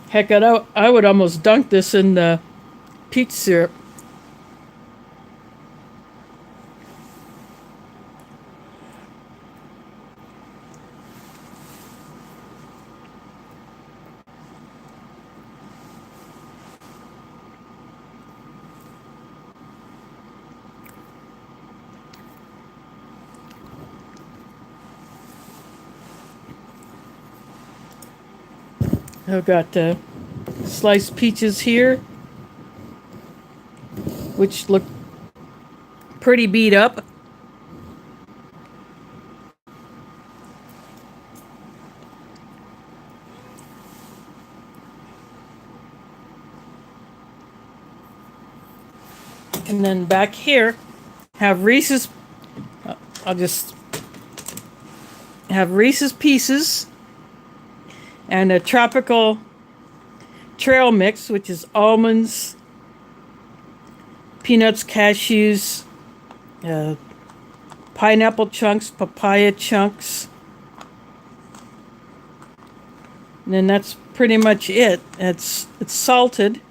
Heck, I would almost dunk this in the peach syrup. I've got sliced peaches here, which look pretty beat up. And then back here, have Reese's. I'll just have Reese's Pieces and a tropical trail mix, which is almonds, peanuts, cashews, pineapple chunks, papaya chunks. And then that's pretty much it. It's salted.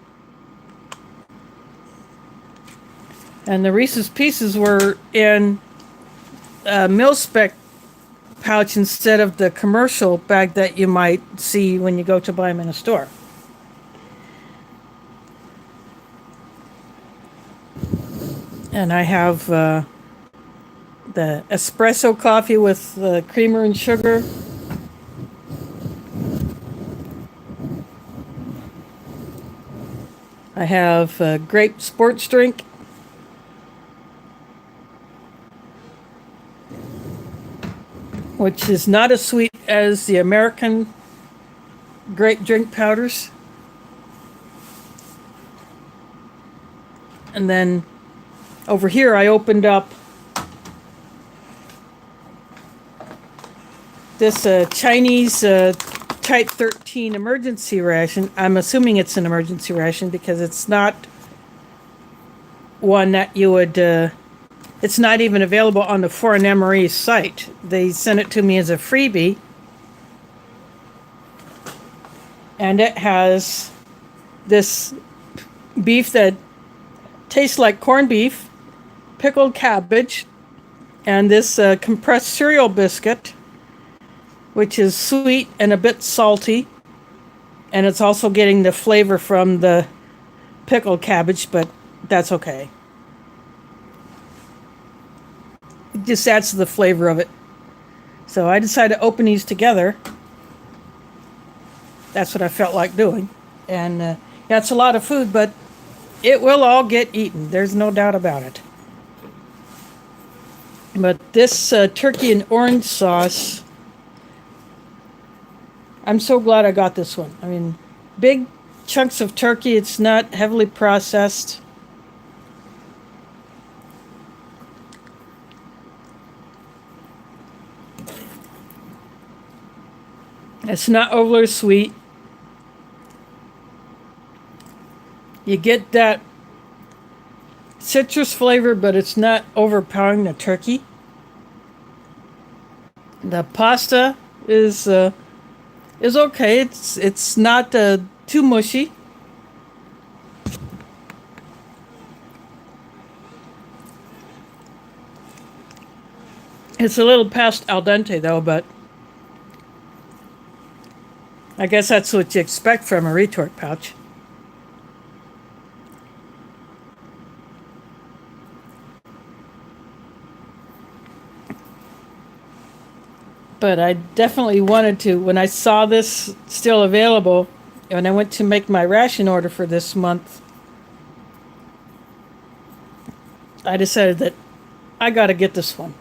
And the Reese's Pieces were in a mil-spec pouch instead of the commercial bag that you might see when you go to buy them in a store. And I have the espresso coffee with the creamer and sugar. I have a grape sports drink. Which is not as sweet as the American grape drink powders. And then over here I opened up this Chinese Type 13 emergency ration. I'm assuming it's an emergency ration because it's not one that you would... it's not even available on the Foreign MRE site. They sent it to me as a freebie. And it has this beef that tastes like corned beef, pickled cabbage, and this compressed cereal biscuit, which is sweet and a bit salty. And it's also getting the flavor from the pickled cabbage, but that's okay. It just adds to the flavor of it. So I decided to open these together. That's what I felt like doing. And yeah, it's a lot of food, but it will all get eaten. There's no doubt about it. But this turkey and orange sauce, I'm so glad I got this one. I mean, big chunks of turkey. It's not heavily processed. It's not overly sweet. You get that citrus flavor, but it's not overpowering the turkey. The pasta is okay. It's not too mushy. It's a little past al dente though, but I guess that's what you expect from a retort pouch. But I definitely wanted to, when I saw this still available, and I went to make my ration order for this month, I decided that I got to get this one.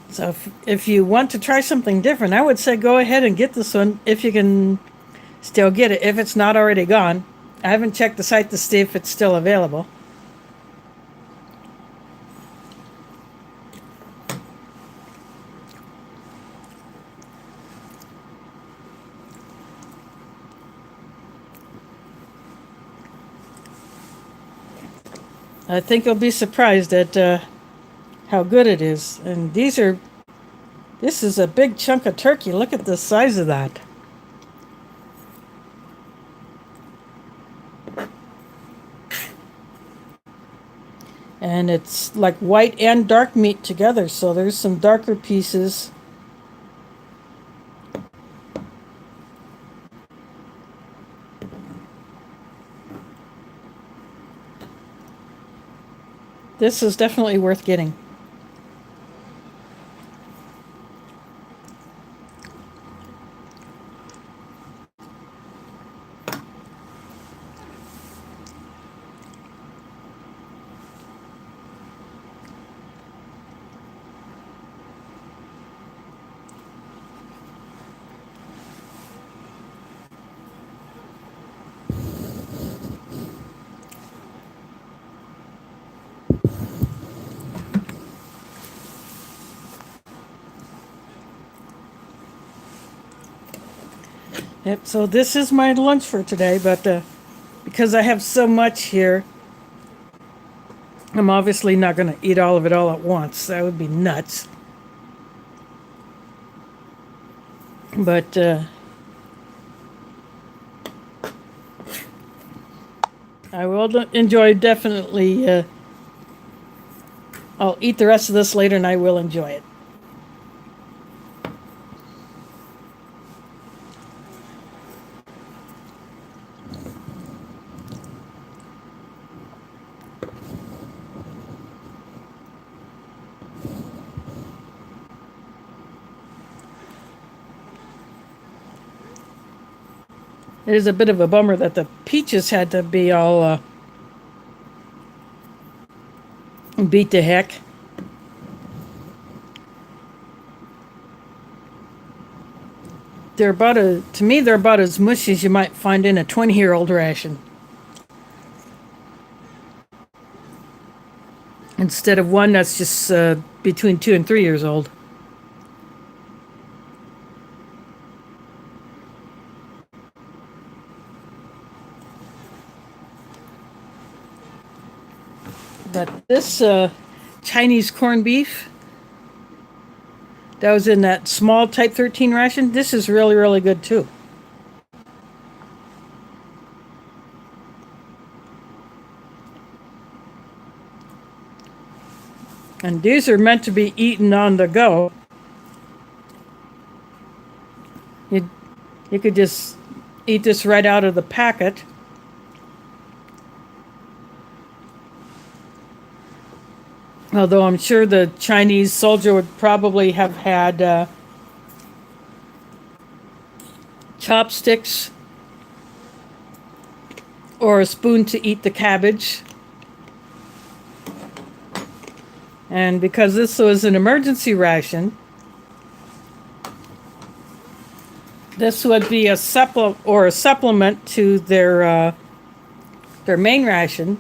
So if you want to try something different, I would say go ahead and get this one if you can still get it, if it's not already gone. I haven't checked the site to see if it's still available. I think you'll be surprised at how good it is. And this is a big chunk of turkey. Look at the size of that. And it's like white and dark meat together, so there's some darker pieces. This is definitely worth getting. Yep, so this is my lunch for today, but because I have so much here, I'm obviously not going to eat all of it all at once. That would be nuts. But I will enjoy definitely. I'll eat the rest of this later and I will enjoy it. It is a bit of a bummer that the peaches had to be all beat to heck. To me, they're about as mushy as you might find in a 20-year-old ration. Instead of one that's just between 2 and 3 years old. But this Chinese corned beef that was in that small Type 13 ration, this is really, really good too. And these are meant to be eaten on the go. You could just eat this right out of the packet. Although I'm sure the Chinese soldier would probably have had chopsticks or a spoon to eat the cabbage. And because this was an emergency ration, this would be a supplement to their main ration.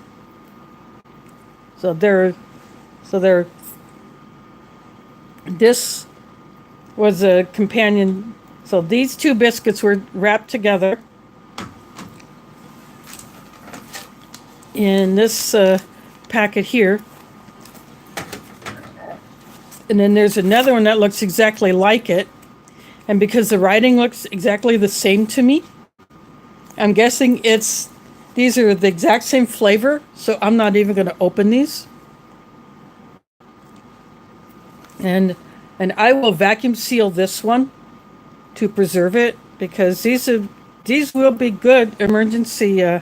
This was a companion. So these two biscuits were wrapped together in this packet here. And then there's another one that looks exactly like it. And because the writing looks exactly the same to me, I'm guessing these are the exact same flavor, so I'm not even going to open these. And I will vacuum seal this one to preserve it, because these will be good emergency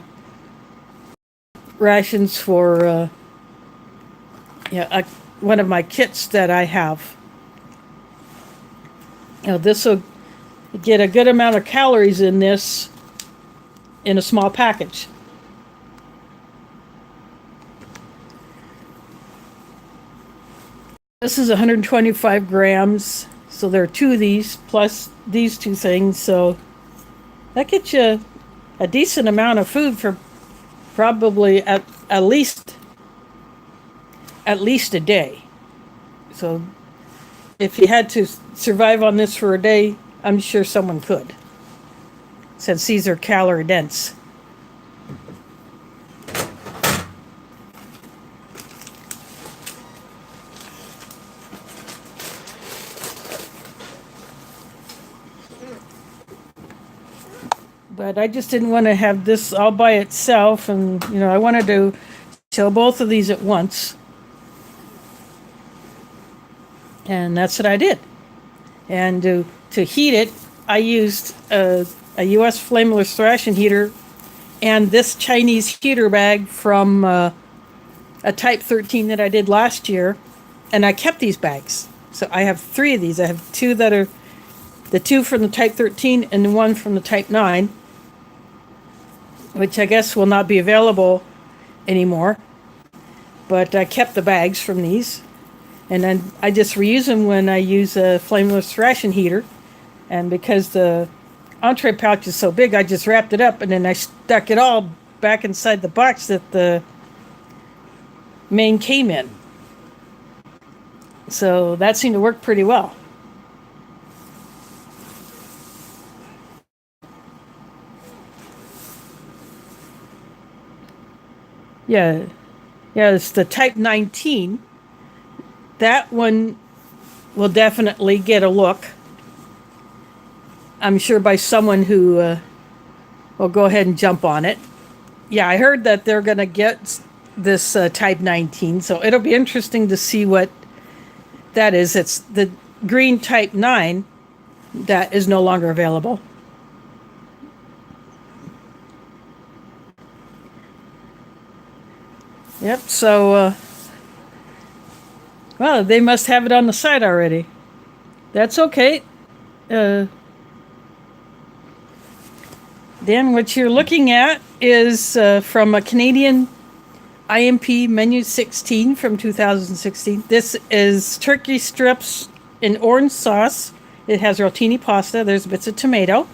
rations for one of my kits that I have. This will get a good amount of calories in this in a small package. This is 125 grams, so there are two of these plus these two things, so that gets you a decent amount of food for probably at least a day. So if you had to survive on this for a day, I'm sure someone could, since these are calorie dense. But I just didn't want to have this all by itself, and I wanted to show both of these at once. And that's what I did. And to heat it, I used a U.S. flameless ration heater and this Chinese heater bag from a Type 13 that I did last year. And I kept these bags. So I have 3 of these. I have 2 that are the 2 from the Type 13 and the 1 from the Type 9, which I guess will not be available anymore. But I kept the bags from these. And then I just reuse them when I use a flameless ration heater. And because the entree pouch is so big, I just wrapped it up and then I stuck it all back inside the box that the main came in. So that seemed to work pretty well. Yeah, it's the Type 19. That one will definitely get a look. I'm sure by someone who will go ahead and jump on it. Yeah, I heard that they're going to get this Type 19, so it'll be interesting to see what that is. It's the green Type 9 that is no longer available. Yep, so, well, they must have it on the site already. That's okay. Then what you're looking at is from a Canadian IMP Menu 16 from 2016. This is turkey strips in orange sauce. It has rotini pasta. There's bits of tomato.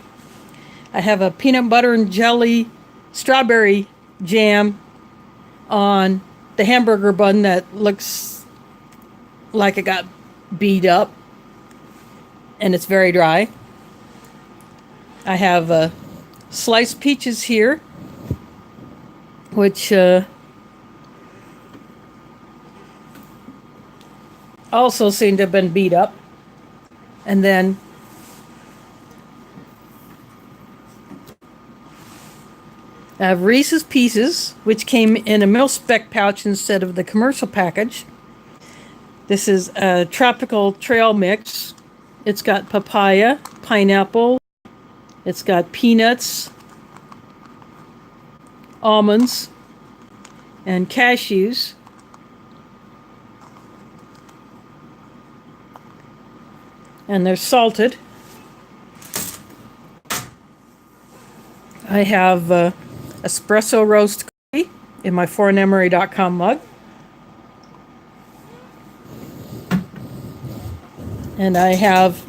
I have a peanut butter and jelly strawberry jam on the hamburger bun that looks like it got beat up and it's very dry. I have sliced peaches here, which also seem to have been beat up. And then I have Reese's Pieces, which came in a mil-spec pouch instead of the commercial package. This is a tropical trail mix. It's got papaya, pineapple, it's got peanuts, almonds, and cashews. And they're salted. I have espresso roast coffee in my foreinemery.com mug. And I have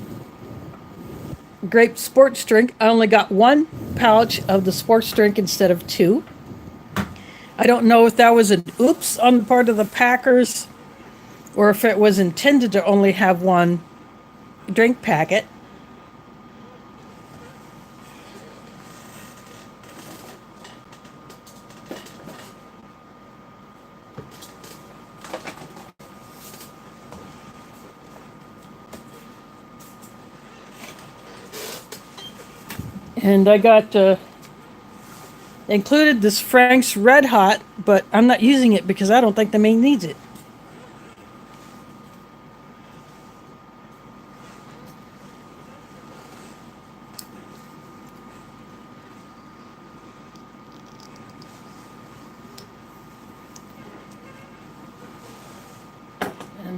grape sports drink. I only got 1 pouch of the sports drink instead of 2. I don't know if that was an oops on the part of the packers or if it was intended to only have 1 drink packet. And I got included this Frank's Red Hot, but I'm not using it because I don't think the main needs it. And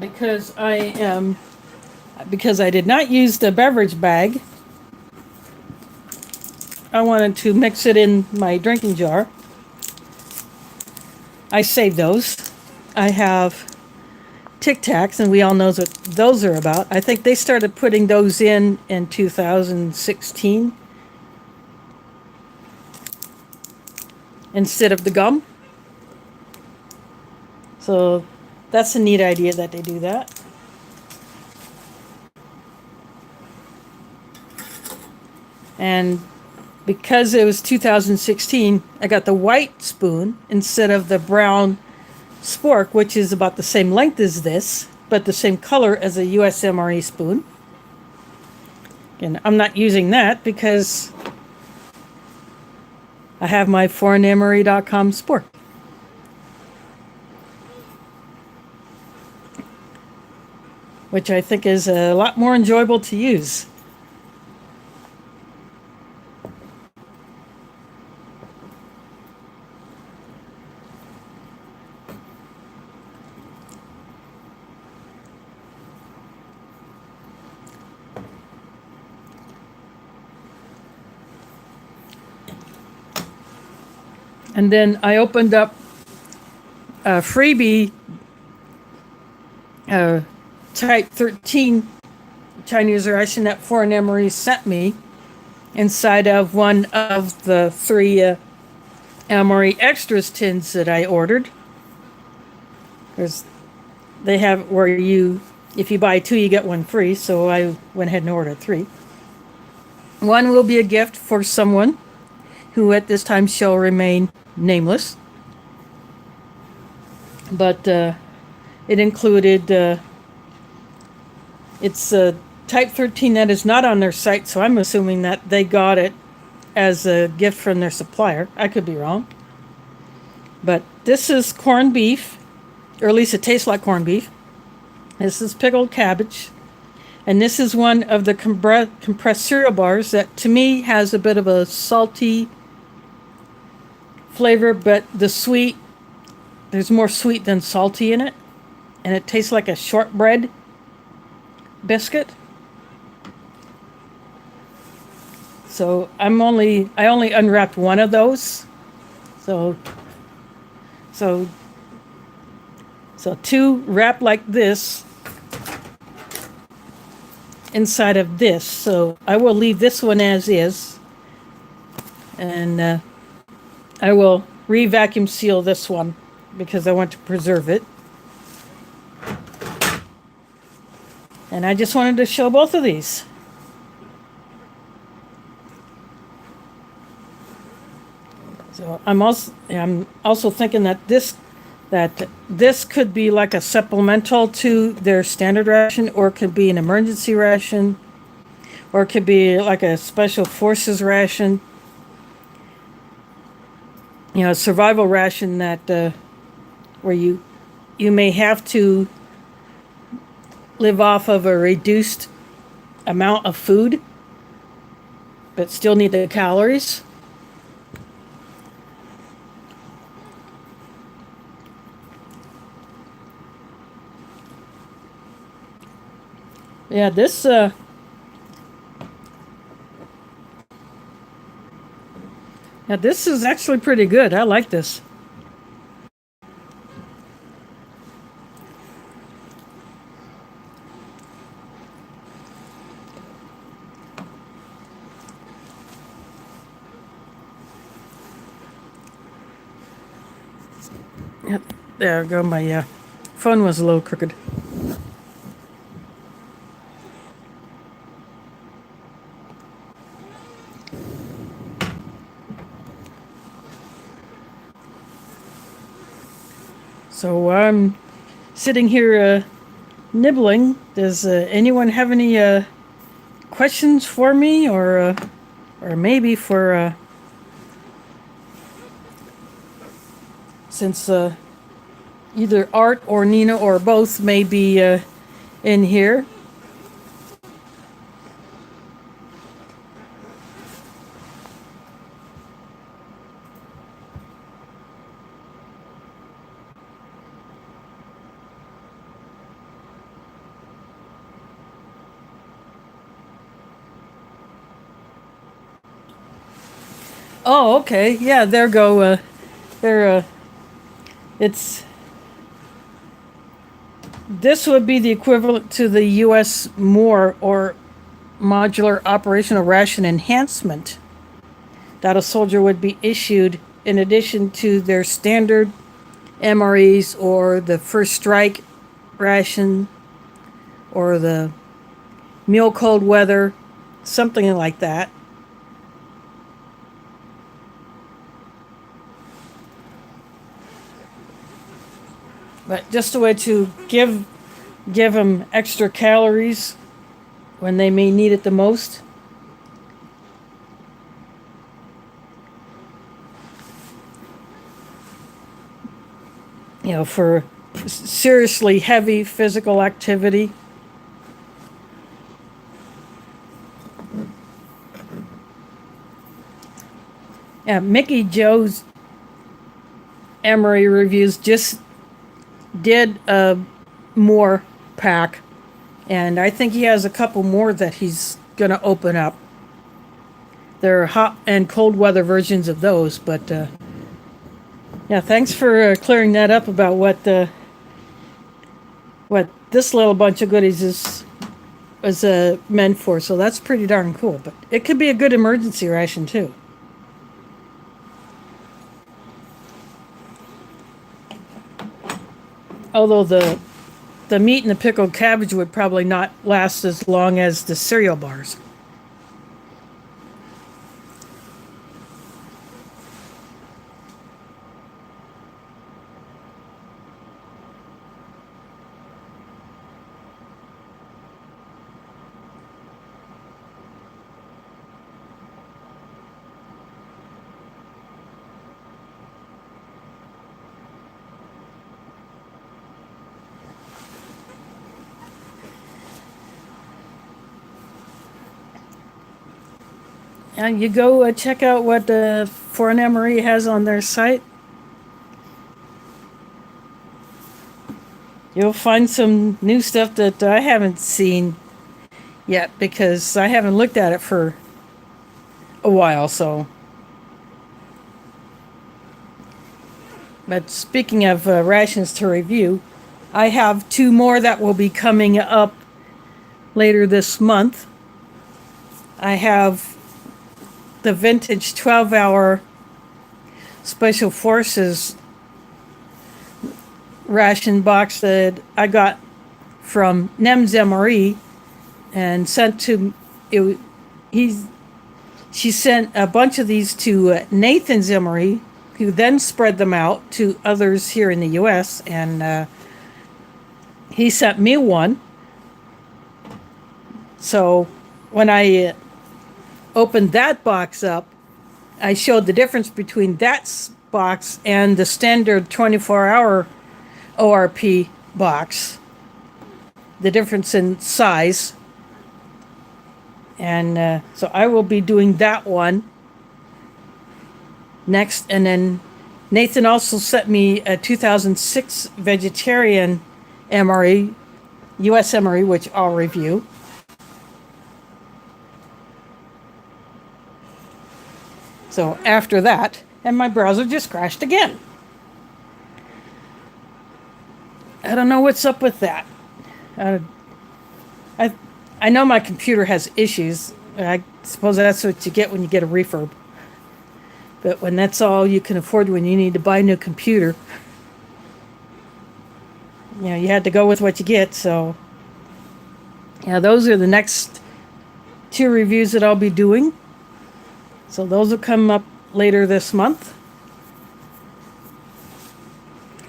because I did not use the beverage bag, I wanted to mix it in my drinking jar. I saved those. I have Tic Tacs, and we all know what those are about. I think they started putting those in 2016 instead of the gum. So that's a neat idea that they do that. And because it was 2016, I got the white spoon instead of the brown spork, which is about the same length as this, but the same color as a USMRE spoon. And I'm not using that because I have my foreignemery.com sport. Which I think is a lot more enjoyable to use. And then I opened up a freebie Type 13 Chinese ration that Foreign Emery sent me inside of one of the 3 Emery Extras tins that I ordered. They have where if you buy 2, you get 1 free, so I went ahead and ordered 3. One will be a gift for someone who at this time shall remain nameless. But it included, it's a Type 13 that is not on their site, so I'm assuming that they got it as a gift from their supplier. I could be wrong. But this is corned beef, or at least it tastes like corned beef. This is pickled cabbage. And this is one of the compressed cereal bars that to me has a bit of a salty flavor, but there's more sweet than salty in it. And it tastes like a shortbread biscuit. So I only unwrapped one of those. So 2 wrapped like this inside of this. So I will leave this one as is. And I will re-vacuum seal this one because I want to preserve it. And I just wanted to show both of these. So I'm also thinking that this could be like a supplemental to their standard ration, or it could be an emergency ration, or it could be like a special forces ration. A survival ration that where you may have to live off of a reduced amount of food, but still need the calories. Yeah, this is actually pretty good. I like this. Yep, there we go. My phone was a little crooked. So I'm sitting here nibbling. Does anyone have any questions for me, or maybe for since either Art or Nina or both may be in here? Oh, okay. Yeah, there go. This would be the equivalent to the U.S. MORE, or Modular Operational Ration Enhancement, that a soldier would be issued in addition to their standard MREs, or the First Strike ration, or the Meal Cold Weather, something like that. But just a way to give them extra calories when they may need it the most. for seriously heavy physical activity. Yeah, Mickey Joe's Emery reviews just did a more pack, and I think he has a couple more that he's going to open up. There are hot and cold weather versions of those, but yeah, thanks for clearing that up about what this little bunch of goodies is meant for. So that's pretty darn cool. But it could be a good emergency ration too. Although the meat and the pickled cabbage would probably not last as long as the cereal bars. And you go check out what Foreign Emery has on their site. You'll find some new stuff that I haven't seen yet because I haven't looked at it for a while. So, but speaking of rations to review, I have 2 more that will be coming up later this month. I have the vintage 12-hour Special Forces ration box that I got from Nem's Emery and sent to she sent a bunch of these to Nathan's Emery, who then spread them out to others here in the US, and he sent me one. So when I opened that box up, I showed the difference between that box and the standard 24-hour ORP box, the difference in size. And so I will be doing that one next. And then Nathan also sent me a 2006 vegetarian Emery, US Emery, which I'll review. So after that, and my browser just crashed again. I don't know what's up with that. I know my computer has issues. I suppose that's what you get when you get a refurb. But when that's all you can afford when you need to buy a new computer, you had to go with what you get. So, yeah, those are the next 2 reviews that I'll be doing. So those will come up later this month.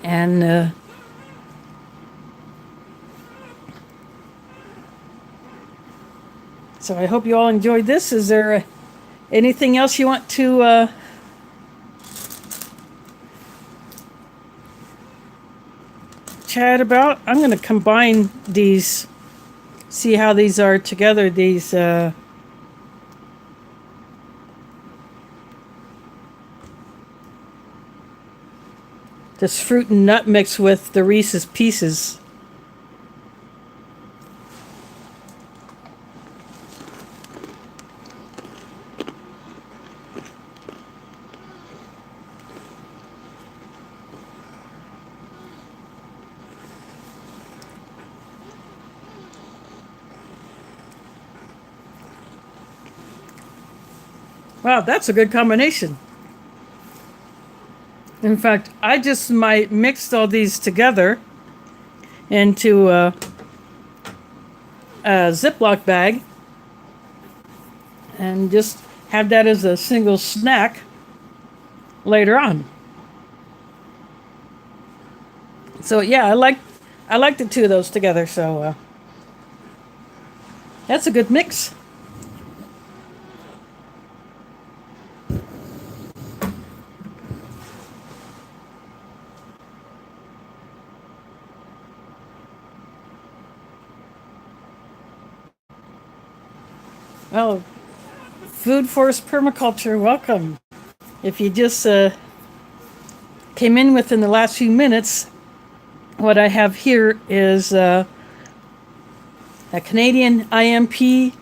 And so I hope you all enjoyed this. Is there anything else you want to chat about? I'm going to combine these, see how these are together, these this fruit and nut mix with the Reese's Pieces. Wow, that's a good combination. In fact, I just might mix all these together into a Ziploc bag and just have that as a single snack later on. So yeah, I like the 2 of those together. So that's a good mix. Well, Food Forest Permaculture, welcome. If you just came in within the last few minutes, what I have here is a Canadian IMP.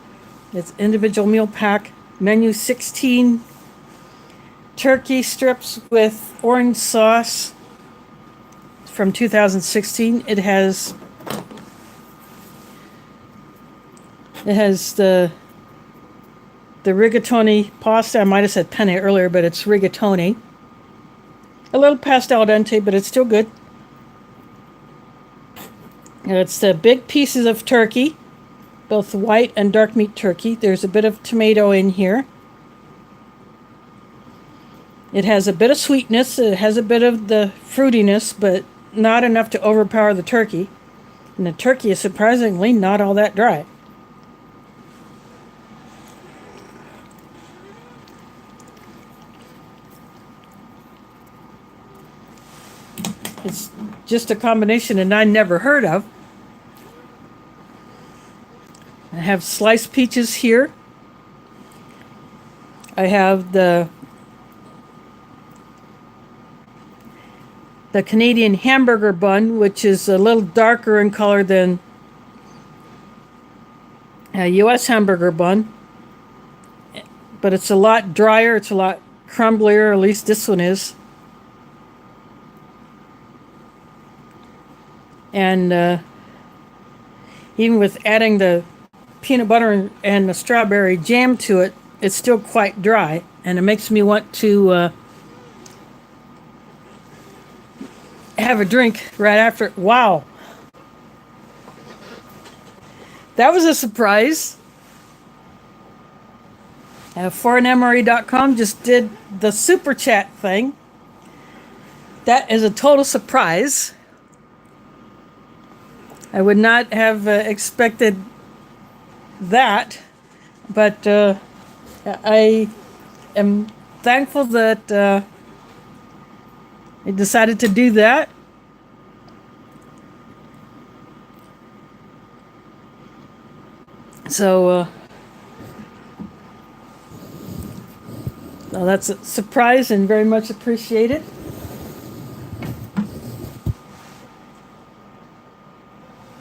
It's individual meal pack, menu 16, turkey strips with orange sauce from 2016. It has the rigatoni pasta. I might have said penne earlier, but it's rigatoni. A little past al dente, but it's still good. It's the big pieces of turkey, both white and dark meat turkey. There's a bit of tomato in here. It has a bit of sweetness. It has a bit of the fruitiness, but not enough to overpower the turkey. And the turkey is surprisingly not all that dry. It's just a combination that I never heard of. I have sliced peaches here. I have the Canadian hamburger bun, which is a little darker in color than a U.S. hamburger bun. But it's a lot drier, it's a lot crumblier, at least this one is. And even with adding the peanut butter and the strawberry jam to it, it's still quite dry. And it makes me want to have a drink right after. Wow. That was a surprise. ForeignMRE.com just did the super chat thing. That is a total surprise. I would not have expected that, but I am thankful that I decided to do that. So well, that's a surprise and very much appreciated.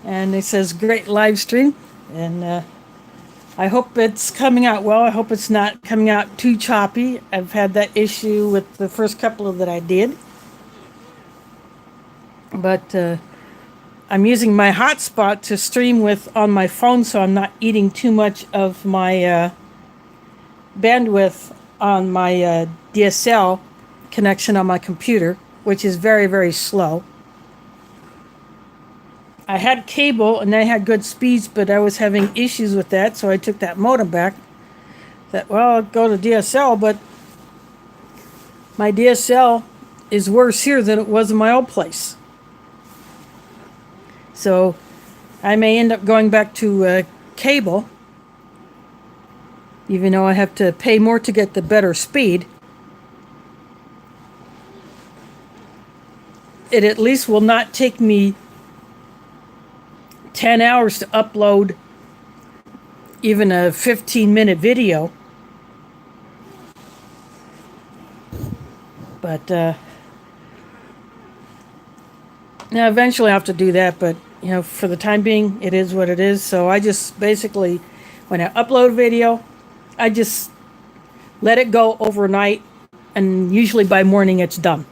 And it says, great live stream. And I hope it's coming out well. I hope it's not coming out too choppy. I've had that issue with the first couple of that I did. But I'm using my hotspot to stream with on my phone, so I'm not eating too much of my bandwidth on my DSL connection on my computer, which is very, very slow. I had cable and I had good speeds, but I was having issues with that, so I took that modem back. Well, I'll go to DSL, but my DSL is worse here than it was in my old place. So I may end up going back to cable, even though I have to pay more to get the better speed. It at least will not take me 10 hours to upload even a 15-minute video. But now eventually I have to do that, but you know, for the time being, it is what it is. So I just basically, when I upload video, I just let it go overnight, and usually by morning it's done.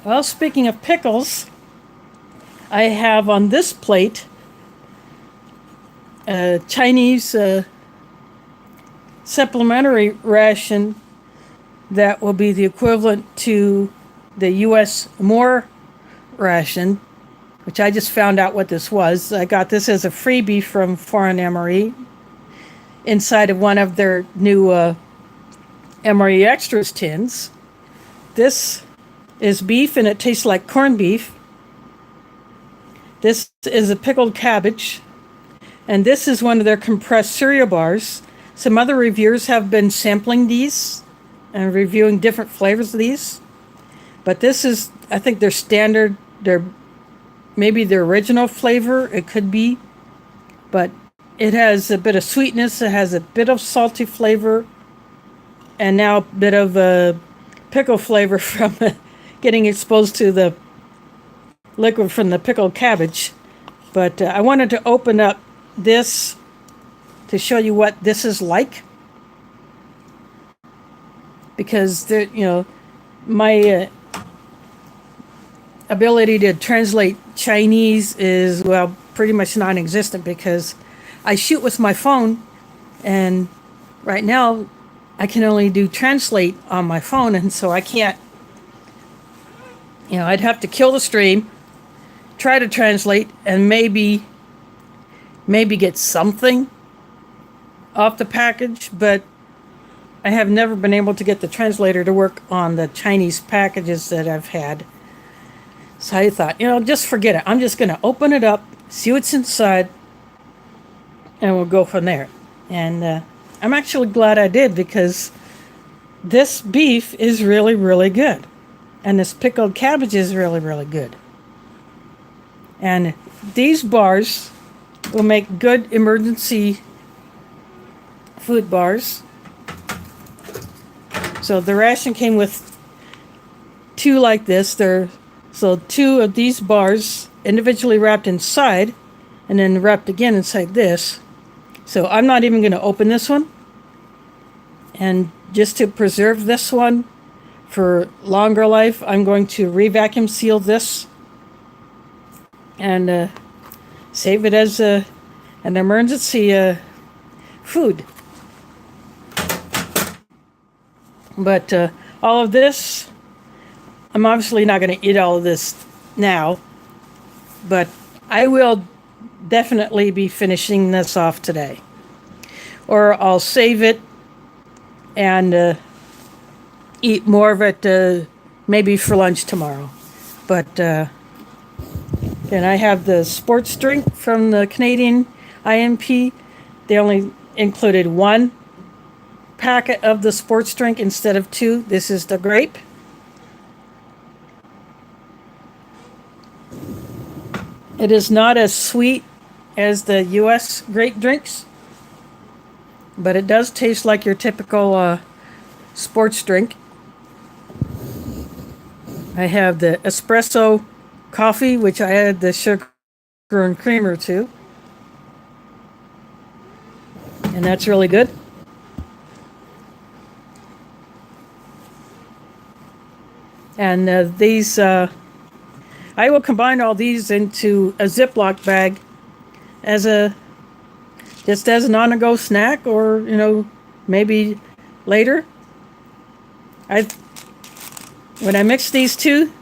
Well, speaking of pickles, I have on this plate a Chinese supplementary ration that will be the equivalent to the U.S. More ration, which I just found out what this was. I got this as a freebie from Foreign MRE inside of one of their new MRE Extras tins. This is beef, and it tastes like corned beef. This is a pickled cabbage. And this is one of their compressed cereal bars. Some other reviewers have been sampling these and reviewing different flavors of these. But this is, I think, their standard, their maybe their original flavor. It could be. But it has a bit of sweetness. It has a bit of salty flavor. And now a bit of a pickle flavor from getting exposed to the liquid from the pickled cabbage. But I wanted to open up this to show you what this is like, because my ability to translate Chinese is, well, pretty much non-existent, because I shoot with my phone, and right now I can only do translate on my phone, and so I can't, I'd have to kill the stream, try to translate, and maybe get something off the package, but I have never been able to get the translator to work on the Chinese packages that I've had. So I thought, just forget it. I'm just going to open it up, see what's inside, and we'll go from there. And I'm actually glad I did, because this beef is really, really good. And this pickled cabbage is really, really good. And these bars will make good emergency food bars. So the ration came with 2 like this. So 2 of these bars individually wrapped inside, and then wrapped again inside this. So I'm not even going to open this one. And just to preserve this one for longer life, I'm going to re-vacuum seal this and save it as an emergency food. But all of this, I'm obviously not going to eat all of this now, but I will definitely be finishing this off today. Or I'll save it and eat more of it maybe for lunch tomorrow. But and I have the sports drink from the Canadian IMP. They only included 1 packet of the sports drink instead of 2. This is the grape. It is not as sweet as the US grape drinks, but it does taste like your typical sports drink. I have the espresso coffee, which I added the sugar and creamer to, and that's really good. And these, I will combine all these into a Ziploc bag just as an on-the-go snack, or maybe later. When I mix these 2,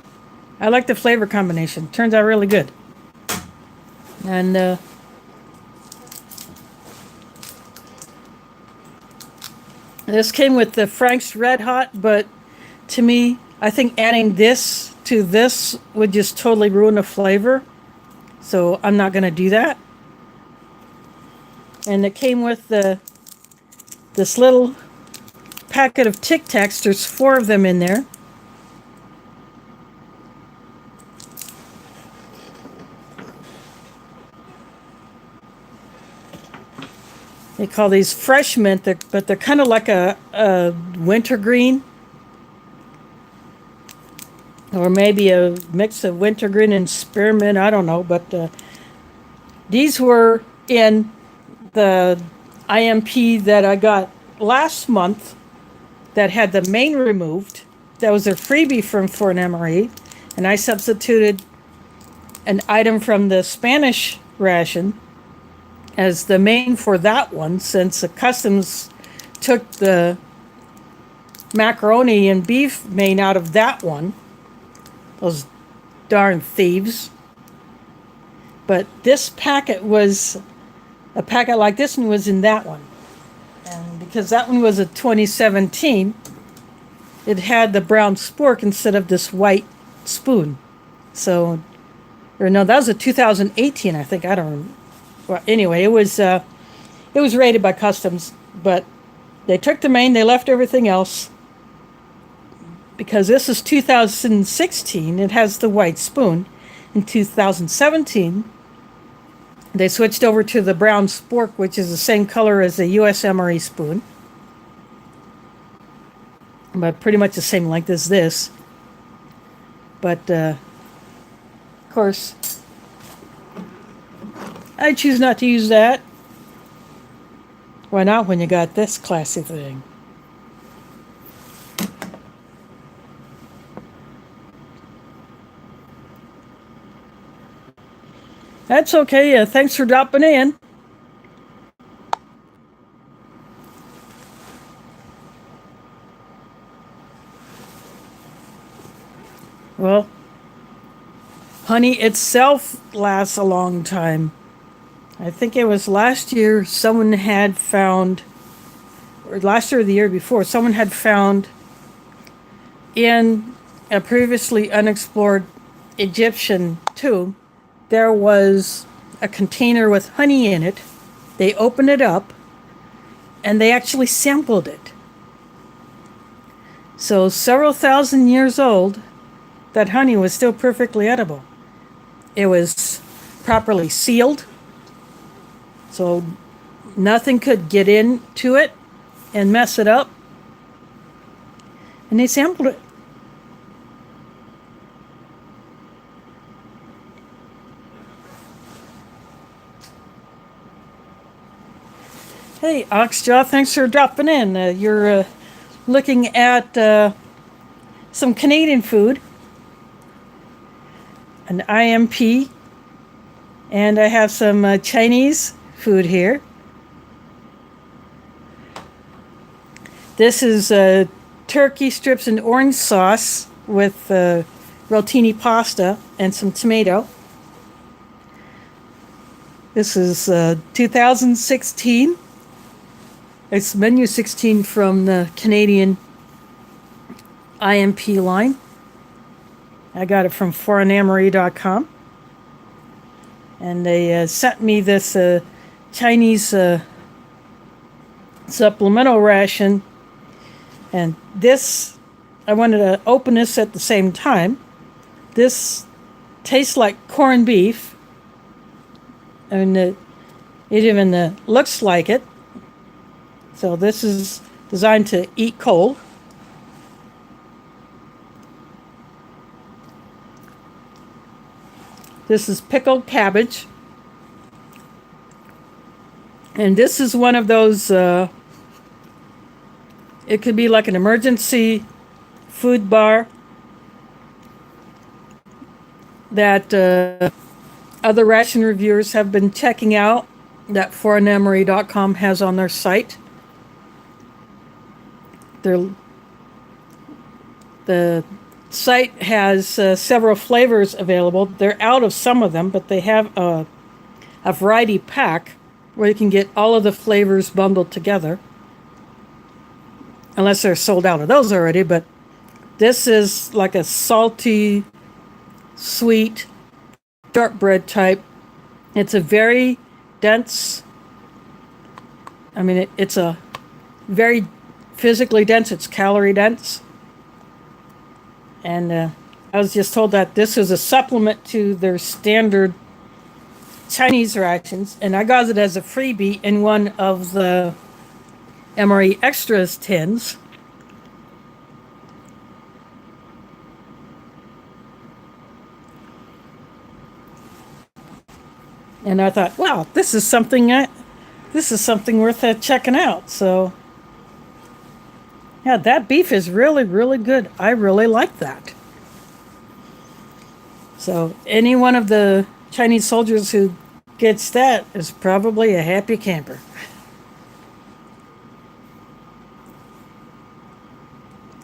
I like the flavor combination. Turns out really good. And this came with the Frank's Red Hot, but to me, I think adding this to this would just totally ruin the flavor. So I'm not going to do that. And it came with this little packet of Tic Tacs. There's 4 of them in there. They call these fresh mint, but they're kind of like a wintergreen. Or maybe a mix of wintergreen and spearmint, I don't know. But these were in the IMP that I got last month that had the main removed. That was a freebie from Fort Emery. And I substituted an item from the Spanish ration as the main for that one, since the customs took the macaroni and beef main out of that one. Those darn thieves. But this packet was, a packet like this one was in that one. And because that one was a 2017, it had the brown spork instead of this white spoon. So, or no, that was a 2018, I think. I don't remember. Well, anyway, it was raided by customs, but they took the main, they left everything else. Because this is 2016, it has the white spoon. In 2017, they switched over to the brown spork, which is the same color as the US MRE spoon, but pretty much the same length as this. But, of course, I choose not to use that. Why not when you got this classy thing? That's okay. Thanks for dropping in. Well, honey itself lasts a long time. I think it was last year someone had found, or last year or the year before, someone had found in a previously unexplored Egyptian tomb, there was a container with honey in it. They opened it up and they actually sampled it. So several thousand years old, that honey was still perfectly edible. It was properly sealed, so nothing could get into it and mess it up. And they sampled it. Hey, Oxjaw, thanks for dropping in. You're looking at some Canadian food, an IMP, and I have some Chinese food here. This is turkey strips and orange sauce with rotini pasta and some tomato. This is 2016. It's menu 16 from the Canadian IMP line. I got it from foreignamory.com. And they sent me this Chinese supplemental ration. And this, I wanted to open this at the same time. This tastes like corned beef. I mean, it even looks like it. So this is designed to eat cold. This is pickled cabbage. And this is one of those, it could be like an emergency food bar that other ration reviewers have been checking out, that foreignamory.com has on their site. The site has several flavors available. They're out of some of them, but they have a variety pack where you can get all of the flavors bundled together. Unless they're sold out of those already, but this is like a salty, sweet, shortbread type. It's a very dense, it's a very physically dense, it's calorie dense. And I was just told that this is a supplement to their standard Chinese rations, and I got it as a freebie in one of the MRE Extras tins. And I thought, wow, this is something worth checking out. So, yeah, that beef is really, really good. I really like that. So, any one of the Chinese soldiers who gets that is probably a happy camper.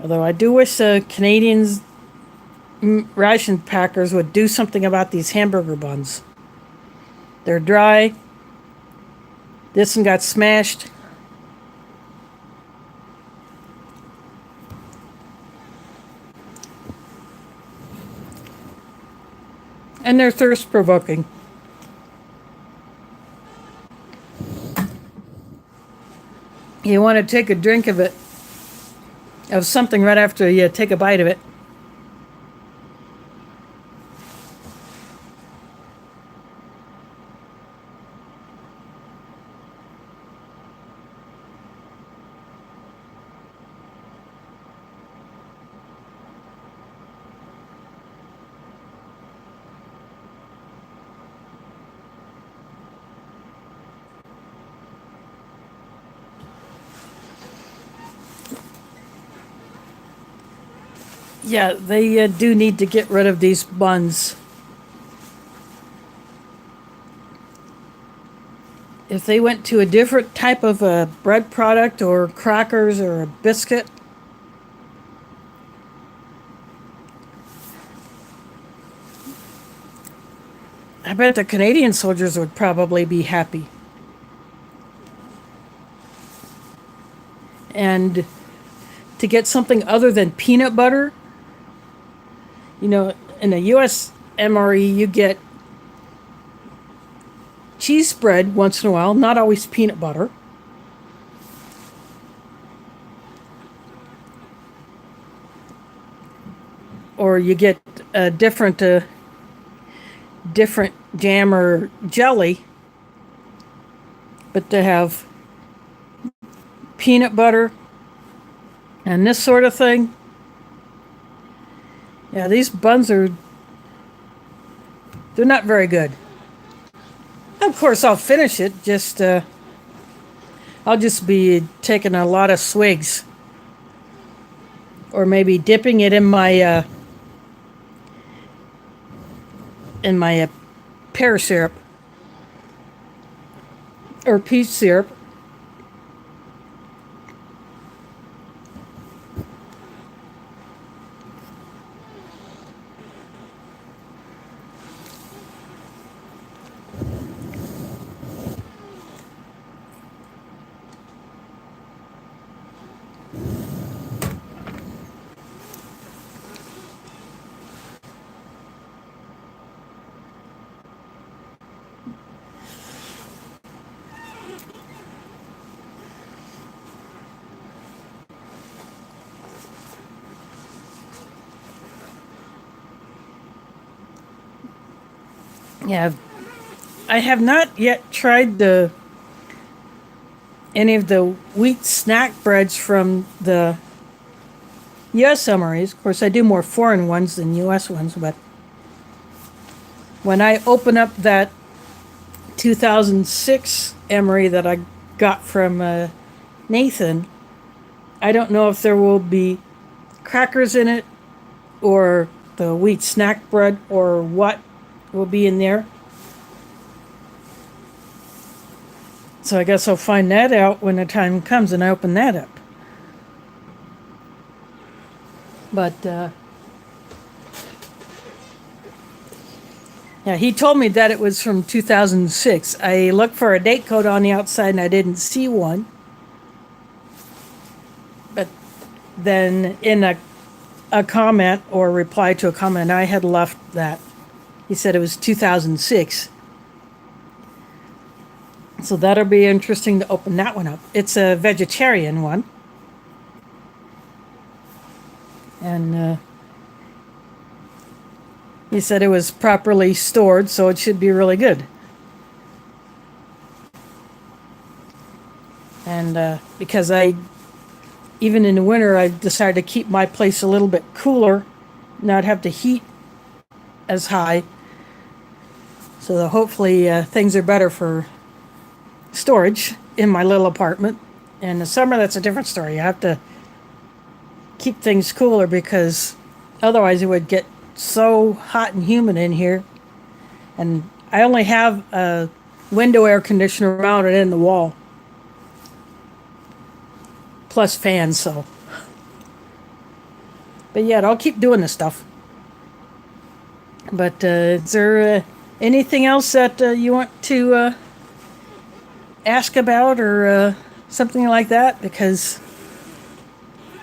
Although I do wish Canadians ration packers would do something about these hamburger buns. They're dry. This one got smashed. And they're thirst provoking. You want to take a drink of something right after you take a bite of it. Yeah, they do need to get rid of these buns. If they went to a different type of a bread product or crackers or a biscuit, I bet the Canadian soldiers would probably be happy. And to get something other than peanut butter, in the US MRE, you get cheese spread once in a while, not always peanut butter. Or you get a different jam or jelly, but to have peanut butter and this sort of thing. Yeah, these buns they're not very good. Of course, I'll finish it, I'll just be taking a lot of swigs. Or maybe dipping it in my pear syrup or peach syrup. Yeah, I have not yet tried any of the wheat snack breads from the U.S. MREs. Of course, I do more foreign ones than U.S. ones, but when I open up that 2006 MRE that I got from Nathan, I don't know if there will be crackers in it or the wheat snack bread or what will be in there. So I guess I'll find that out when the time comes and I open that up. But yeah, he told me that it was from 2006. I looked for a date code on the outside and I didn't see one. But then in a comment or reply to a comment I had left that, he said it was 2006. So that'll be interesting to open that one up. It's a vegetarian one. And he said it was properly stored, so it should be really good. And because even in the winter, I decided to keep my place a little bit cooler, not have the heat as high. So that hopefully things are better for storage in my little apartment. In the summer, that's a different story. You have to keep things cooler because otherwise it would get so hot and humid in here. And I only have a window air conditioner mounted in the wall. Plus fans, so. But yeah, I'll keep doing this stuff. But is there anything else that you want to ask about or something like that? Because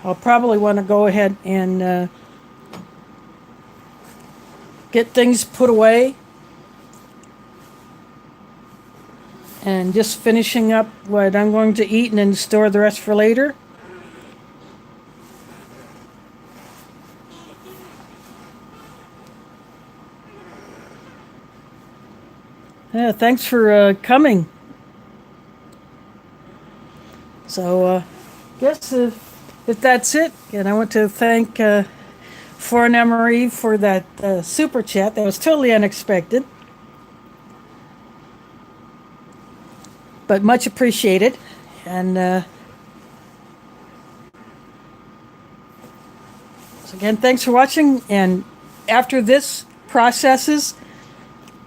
I'll probably want to go ahead and get things put away and just finishing up what I'm going to eat and then store the rest for later. Yeah, thanks for coming. So, guess if that's it, and I want to thank Foreign Emery for that super chat. That was totally unexpected, but much appreciated. And so again, thanks for watching. And after this processes,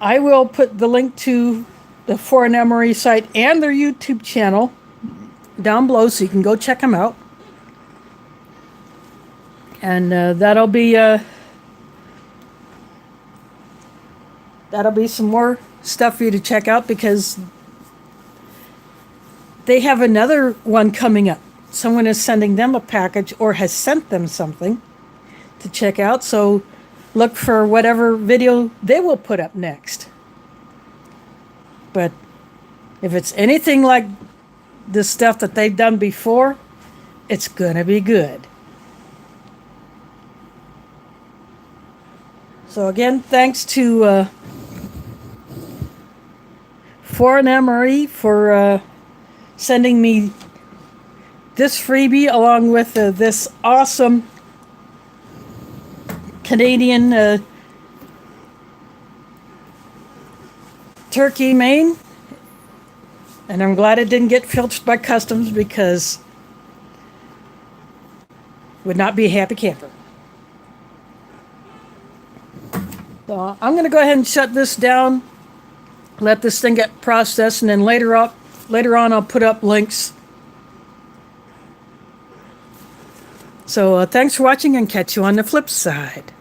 I will put the link to the Foreign Emery site and their YouTube channel down below, so you can go check them out. And that'll be some more stuff for you to check out, because they have another one coming up. Someone is sending them a package or has sent them something to check out. So look for whatever video they will put up next. But if it's anything like the stuff that they've done before, it's gonna be good. So again, thanks to Foreign Emery for sending me this freebie, along with this awesome Canadian turkey main. And I'm glad it didn't get filched by customs, because would not be a happy camper. So I'm going to go ahead and shut this down, let this thing get processed, and then later on I'll put up links. So thanks for watching, and catch you on the flip side.